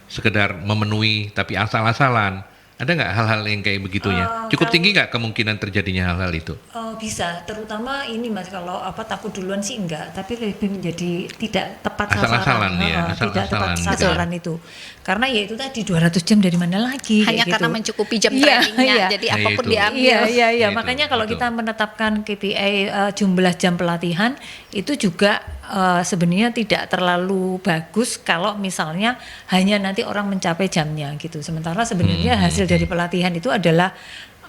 Speaker 1: sekedar memenuhi tapi asal-asalan. Ada nggak hal-hal yang kayak begitunya? Cukup
Speaker 2: kalau-
Speaker 1: tinggi nggak kemungkinan terjadinya hal-hal itu?
Speaker 2: Bisa, terutama ini Mas, kalau takut duluan sih enggak, tapi lebih menjadi tidak tepat
Speaker 1: Asal-asalan
Speaker 2: sasaran.
Speaker 1: ya,
Speaker 2: Tidak tepat
Speaker 1: asal-asalan.
Speaker 2: sasaran itu. Karena ya itu tadi 200 jam dari mana lagi
Speaker 3: Hanya
Speaker 2: kayak
Speaker 3: karena
Speaker 2: gitu.
Speaker 3: mencukupi jam
Speaker 2: Iya,
Speaker 3: trainingnya,
Speaker 2: iya.
Speaker 3: jadi
Speaker 1: Nah,
Speaker 3: apapun
Speaker 1: itu.
Speaker 3: diambil.
Speaker 2: Iya.
Speaker 1: Itu,
Speaker 2: Makanya kalau
Speaker 1: betul.
Speaker 2: kita menetapkan KPI jumlah jam pelatihan itu juga sebenarnya tidak terlalu bagus kalau misalnya hanya nanti orang mencapai jamnya gitu. Sementara sebenarnya hasil dari pelatihan itu adalah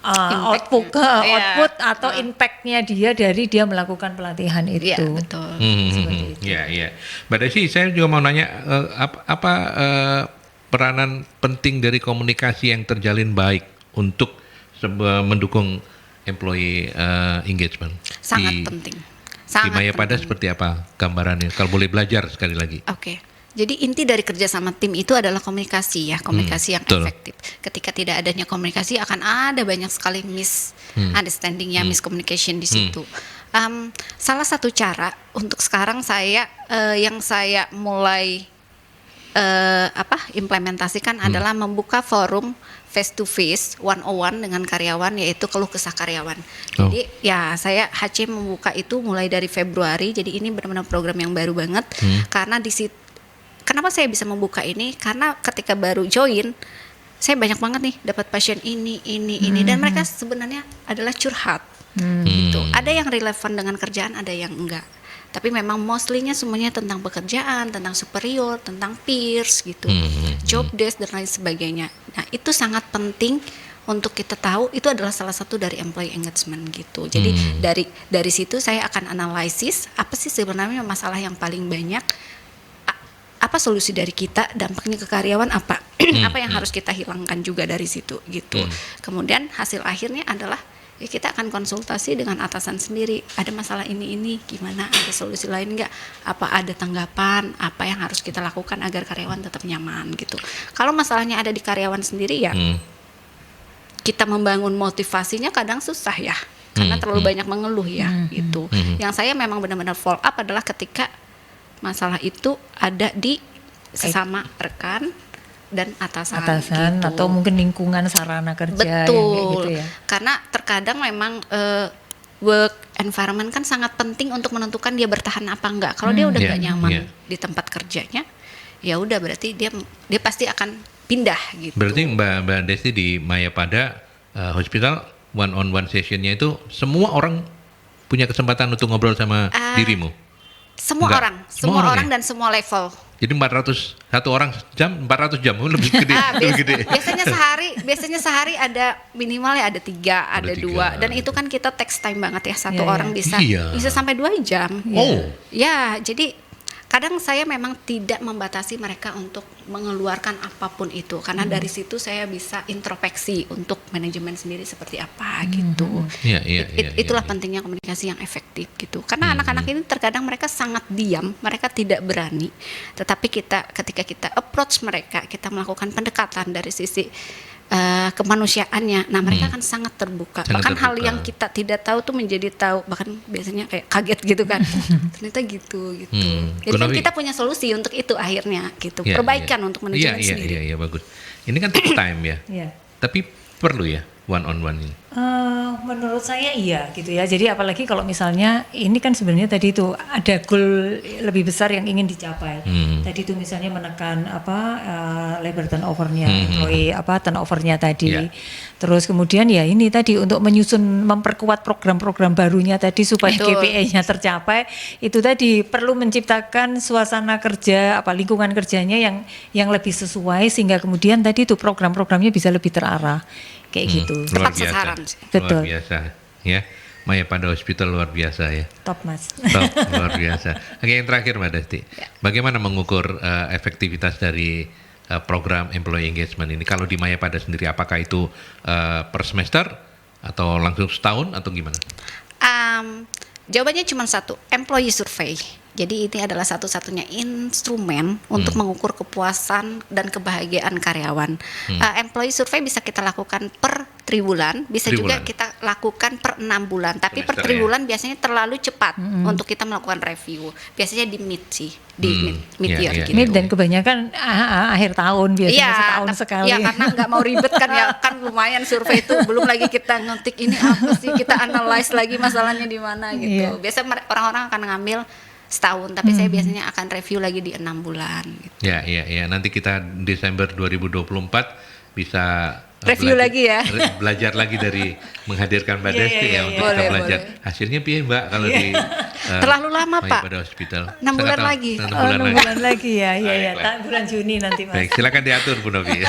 Speaker 3: Impact.
Speaker 2: output
Speaker 3: Iya.
Speaker 2: atau impactnya dia dari dia melakukan pelatihan itu.
Speaker 3: Iya, betul.
Speaker 2: Seperti itu.
Speaker 1: Iya. Mbak Desi, saya juga mau nanya apa peranan penting dari komunikasi yang terjalin baik untuk mendukung employee engagement
Speaker 3: Sangat penting.
Speaker 1: di
Speaker 3: Sangat
Speaker 1: Mayapada
Speaker 3: penting.
Speaker 1: seperti apa gambarannya? Kalau boleh belajar sekali lagi.
Speaker 3: Oke. Jadi inti dari kerja sama tim itu adalah komunikasi ya, komunikasi yang
Speaker 1: betul.
Speaker 3: efektif. Ketika tidak adanya komunikasi akan ada banyak sekali misunderstanding ya, miscommunication di situ. Salah satu cara untuk sekarang saya yang saya mulai implementasikan adalah membuka forum face to face 101 dengan karyawan, yaitu keluh kesah karyawan.
Speaker 1: Oh.
Speaker 3: Jadi ya saya HC membuka itu mulai dari Februari. Jadi ini benar-benar program yang baru banget karena di situ. Kenapa saya bisa membuka ini? Karena ketika baru join, saya banyak banget nih dapat pasien ini dan mereka sebenarnya adalah curhat. Gitu. Ada yang relevan dengan kerjaan, ada yang enggak. Tapi memang mostly-nya semuanya tentang pekerjaan, tentang superior, tentang peers gitu. Job desk dan lain sebagainya. Nah, itu sangat penting untuk kita tahu, itu adalah salah satu dari employee engagement gitu. Jadi dari situ saya akan analisis apa sih sebenarnya masalah yang paling banyak, apa solusi dari kita, dampaknya ke karyawan apa, apa yang harus kita hilangkan juga dari situ gitu. Kemudian hasil akhirnya adalah ya kita akan konsultasi dengan atasan sendiri, ada masalah ini gimana, ada solusi lain nggak, apa ada tanggapan, apa yang harus kita lakukan agar karyawan tetap nyaman gitu. Kalau masalahnya ada di karyawan sendiri ya kita membangun motivasinya kadang susah ya, karena terlalu banyak mengeluh ya gitu. Yang saya memang benar-benar follow up adalah ketika masalah itu ada di sesama rekan dan atasan gitu.
Speaker 2: Atau mungkin lingkungan sarana kerja yang kayak
Speaker 3: Betul,
Speaker 2: gitu ya.
Speaker 3: karena terkadang memang work environment kan sangat penting untuk menentukan dia bertahan apa enggak. Kalau dia udah
Speaker 1: Iya,
Speaker 3: nggak nyaman
Speaker 1: iya.
Speaker 3: di tempat kerjanya, ya udah berarti dia pasti akan pindah gitu.
Speaker 1: Berarti Mbak Desi di Mayapada Hospital one-on-one sessionnya itu semua orang punya kesempatan untuk ngobrol sama dirimu?
Speaker 3: Semua
Speaker 1: Enggak,
Speaker 3: orang,
Speaker 1: semua
Speaker 3: semua
Speaker 1: orang
Speaker 3: orang
Speaker 1: ya?
Speaker 3: dan semua level.
Speaker 1: Jadi 400 orang jam 400 jam lebih gede, lebih gede.
Speaker 3: Biasanya sehari ada minimal ya ada 3, ada 2, dan itu kan kita text time banget ya, satu
Speaker 2: Iya,
Speaker 3: orang
Speaker 1: iya.
Speaker 3: bisa sampai 2 jam.
Speaker 1: Oh.
Speaker 3: Ya, jadi kadang saya memang tidak membatasi mereka untuk mengeluarkan apapun itu, karena dari situ saya bisa introspeksi untuk manajemen sendiri seperti apa gitu.
Speaker 1: Iya.
Speaker 3: Itulah pentingnya komunikasi yang efektif gitu. Karena anak-anak ini terkadang mereka sangat diam, mereka tidak berani. Tetapi ketika kita approach mereka, kita melakukan pendekatan dari sisi kemanusiaannya, nah mereka akan sangat terbuka.
Speaker 1: Sangat
Speaker 3: Bahkan hal
Speaker 1: terbuka.
Speaker 3: yang kita tidak tahu tuh menjadi tahu, bahkan biasanya kayak kaget gitu kan. Ternyata gitu. Jadi kan
Speaker 1: Gunawi.
Speaker 3: kita punya solusi untuk itu akhirnya gitu.
Speaker 1: Iya,
Speaker 3: Perbaikan untuk manajemen
Speaker 1: Iya,
Speaker 3: sendiri.
Speaker 1: bagus. Ini kan take time ya.
Speaker 2: Iya.
Speaker 1: Tapi perlu ya one on one ini?
Speaker 2: Menurut saya iya gitu ya. Jadi apalagi kalau misalnya ini kan sebenarnya tadi itu ada goal lebih besar yang ingin dicapai. Tadi itu misalnya menekan labor turnover-nya, employee turnover-nya tadi.
Speaker 1: Yeah.
Speaker 2: Terus kemudian ya ini tadi untuk memperkuat program-program barunya tadi supaya KPI-nya tercapai. Itu tadi perlu menciptakan suasana kerja lingkungan kerjanya yang lebih sesuai sehingga kemudian tadi itu program-programnya bisa lebih terarah. Kayak gitu.
Speaker 1: Luar
Speaker 3: Tepat
Speaker 1: biasa.
Speaker 3: sasaran sih.
Speaker 2: Betul.
Speaker 1: Luar biasa ya. Mayapada Hospital luar biasa ya.
Speaker 2: Top Mas.
Speaker 1: Top, luar biasa. Oke, yang terakhir Mbak Desti. Bagaimana mengukur efektivitas dari program employee engagement ini? Kalau di Mayapada sendiri apakah itu per semester atau langsung setahun atau gimana?
Speaker 3: Jawabannya cuma satu, employee survey. Jadi ini adalah satu-satunya instrumen untuk mengukur kepuasan dan kebahagiaan karyawan. Employee survey bisa kita lakukan per triwulan, bisa juga kita lakukan per 6 bulan. Tapi per triwulan biasanya terlalu cepat untuk kita melakukan review. Biasanya di mid sih, di mid year gitu.
Speaker 2: Mid dan kebanyakan akhir tahun biasanya setahun sekali.
Speaker 3: Iya, karena nggak mau ribet kan ya, kan lumayan survei itu. Belum lagi kita ngetik ini apa sih, kita analyze lagi masalahnya di mana gitu. Biasanya orang-orang akan ngambil setahun, tapi saya biasanya akan review lagi di 6 bulan. Gitu.
Speaker 1: Ya. Nanti kita Desember 2024 bisa
Speaker 3: review lagi ya.
Speaker 1: Belajar lagi dari menghadirkan Mbak Desti untuk kita belajar. Hasilnya piye Mbak kalau di
Speaker 3: terlalu lama Pak.
Speaker 1: Pada hospital.
Speaker 3: 6 bulan lagi.
Speaker 1: 6
Speaker 2: bulan lagi ya. Bulan Juni nanti Mas.
Speaker 1: Baik, silakan diatur Bu Novi.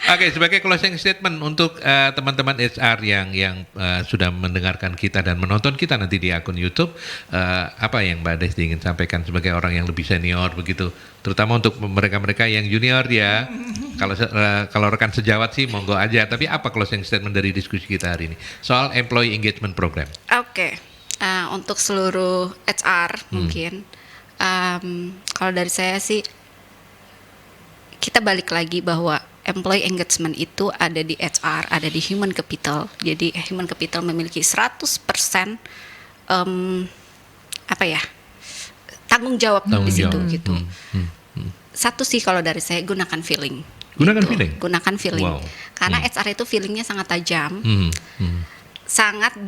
Speaker 1: Oke, sebagai closing statement untuk teman-teman HR yang sudah mendengarkan kita dan menonton kita nanti di akun YouTube, apa yang Mbak Desti ingin sampaikan sebagai orang yang lebih senior begitu, terutama untuk mereka-mereka yang junior ya. Kalau rekan sejawat sih monggo aja, tapi apa closing statement dari diskusi kita hari ini soal employee engagement program?
Speaker 3: Oke. Untuk seluruh HR mungkin kalau dari saya sih kita balik lagi bahwa employee engagement itu ada di HR, ada di human capital. Jadi human capital memiliki 100% tanggung jawab di situ gitu. Satu sih kalau dari saya gunakan feeling. Gunakan feeling.
Speaker 1: Wow.
Speaker 3: Karena HR itu feelingnya sangat tajam. Sangat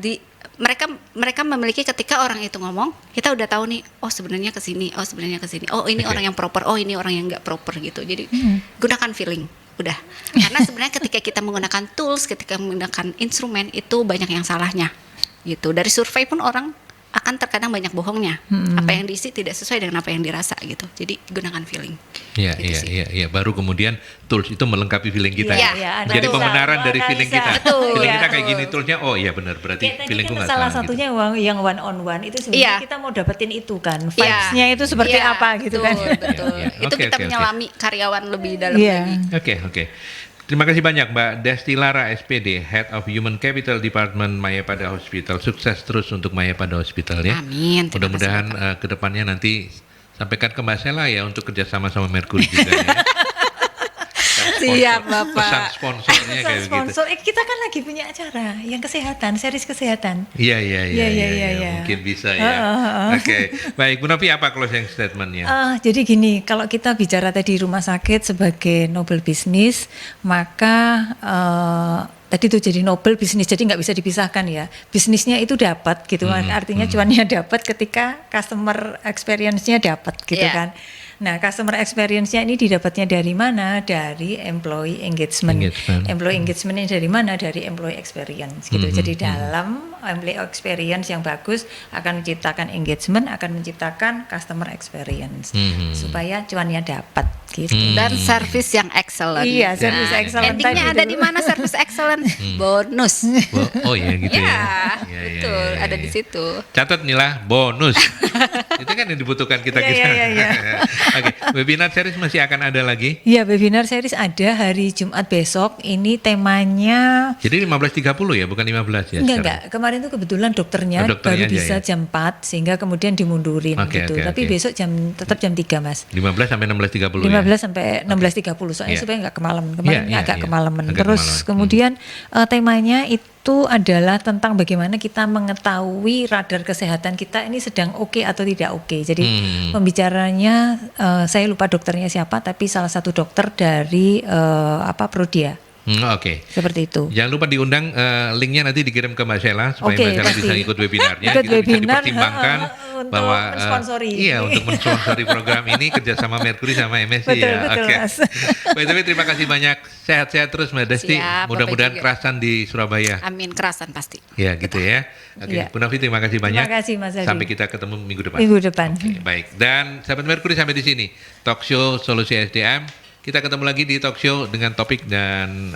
Speaker 3: mereka memiliki ketika orang itu ngomong, kita udah tahu nih, oh sebenarnya ke sini, oh ini orang yang proper, oh ini orang yang nggak proper gitu. Jadi gunakan feeling, udah. Karena sebenarnya ketika kita menggunakan tools, ketika menggunakan instrumen itu banyak yang salahnya, gitu. Dari survei pun orang akan terkadang banyak bohongnya. Apa yang diisi tidak sesuai dengan apa yang dirasa gitu. Jadi gunakan feeling.
Speaker 1: Iya. Baru kemudian tools itu melengkapi feeling kita. Jadi
Speaker 2: betul.
Speaker 1: pembenaran dari feeling kita. Feeling kita kayak gini toolsnya, oh iya benar, berarti feelingku nggak
Speaker 2: salah
Speaker 1: salah.
Speaker 2: Satunya gitu. Yang one on one itu sebenarnya kita mau dapetin itu kan. Vibes-nya itu seperti apa gitu kan.
Speaker 3: Betul. Itu kita menyelami karyawan lebih dalam lagi.
Speaker 1: Oke. Terima kasih banyak Mbak Desti Lara SPD, Head of Human Capital Department Mayapada Hospital. Sukses terus untuk Mayapada Hospital ya.
Speaker 3: Amin.
Speaker 1: Mudah-mudahan kedepannya nanti sampaikan ke Mbak Sela ya untuk kerjasama sama Mercury juga ya.
Speaker 3: Siap Bapak.
Speaker 1: Pesan sponsornya kayak
Speaker 2: sponsor.
Speaker 1: gitu.
Speaker 2: Kita kan lagi punya acara yang kesehatan, series kesehatan.
Speaker 1: Iya. Mungkin bisa ya. Oke. Baik, Bu Novi apa closing statementnya?
Speaker 2: Jadi gini, kalau kita bicara tadi rumah sakit sebagai noble bisnis, maka tadi itu jadi noble bisnis, jadi nggak bisa dipisahkan ya. Bisnisnya itu dapat gitu, artinya cuannya dapat ketika customer experience-nya dapat gitu kan. Nah, customer experience-nya ini didapatnya dari mana? Dari employee engagement. Employee engagement ini dari mana? Dari employee experience gitu. Jadi dalam employee experience yang bagus akan menciptakan engagement, akan menciptakan customer experience supaya cuannya dapat gitu.
Speaker 3: Dan service yang excellent.
Speaker 2: Iya, service excellent.
Speaker 3: Endingnya ada di mana service excellent? Bonus.
Speaker 1: Oh iya gitu ya.
Speaker 3: Betul, ada di situ.
Speaker 1: Catat nih lah, bonus. Itu kan yang dibutuhkan kita.
Speaker 2: Iya.
Speaker 1: Oke, webinar series masih akan ada lagi?
Speaker 2: Iya, webinar series ada hari Jumat besok. Ini temanya.
Speaker 1: Jadi 15.30 ya, bukan 15 ya?
Speaker 2: Enggak. Kemarin tuh kebetulan dokternya baru bisa jam 4 sehingga kemudian dimundurin gitu. Tapi besok tetap jam 3 Mas.
Speaker 1: 15 sampai 16.30 ya?
Speaker 2: 15 sampai 16.30 soalnya supaya nggak kemalaman. Kemarin agak kemalaman. Terus kemudian temanya itu adalah tentang bagaimana kita mengetahui radar kesehatan kita ini sedang oke atau tidak oke. Jadi pembicaranya saya lupa dokternya siapa, tapi salah satu dokter dari Prodia.
Speaker 1: Oke.
Speaker 2: Seperti itu.
Speaker 1: Jangan lupa diundang, linknya nanti dikirim ke Mbak Sheila supaya
Speaker 2: Oke,
Speaker 1: Mbak Sheila
Speaker 2: pasti.
Speaker 1: bisa ikut webinarnya.
Speaker 2: Ikut
Speaker 1: Kita bisa
Speaker 2: webinar,
Speaker 1: dipertimbangkan
Speaker 2: untuk
Speaker 1: bahwa
Speaker 2: mensponsori.
Speaker 1: iya, untuk mensponsori program ini kerjasama Mercury sama MSC
Speaker 2: Betul,
Speaker 1: ya.
Speaker 2: betul,
Speaker 1: Oke.
Speaker 2: Mas.
Speaker 1: Baik, tapi terima kasih banyak. Sehat-sehat terus Mbak Desti.
Speaker 3: Siap,
Speaker 1: Mudah-mudahan
Speaker 3: Bapak juga.
Speaker 1: kerasan di Surabaya.
Speaker 3: Amin, kerasan pasti.
Speaker 1: Ya gitu ya. Oke,
Speaker 2: Iya.
Speaker 1: Bu Novi terima kasih banyak.
Speaker 2: Terima kasih, Mas Aldi.
Speaker 1: Sampai kita ketemu minggu depan.
Speaker 2: Minggu depan.
Speaker 1: Oke, baik. Dan sahabat Mercury sampai di sini talk show Solusi SDM. Kita ketemu lagi di talk show dengan topik dan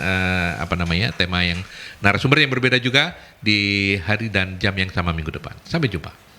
Speaker 1: tema yang narasumber yang berbeda juga di hari dan jam yang sama minggu depan. Sampai jumpa.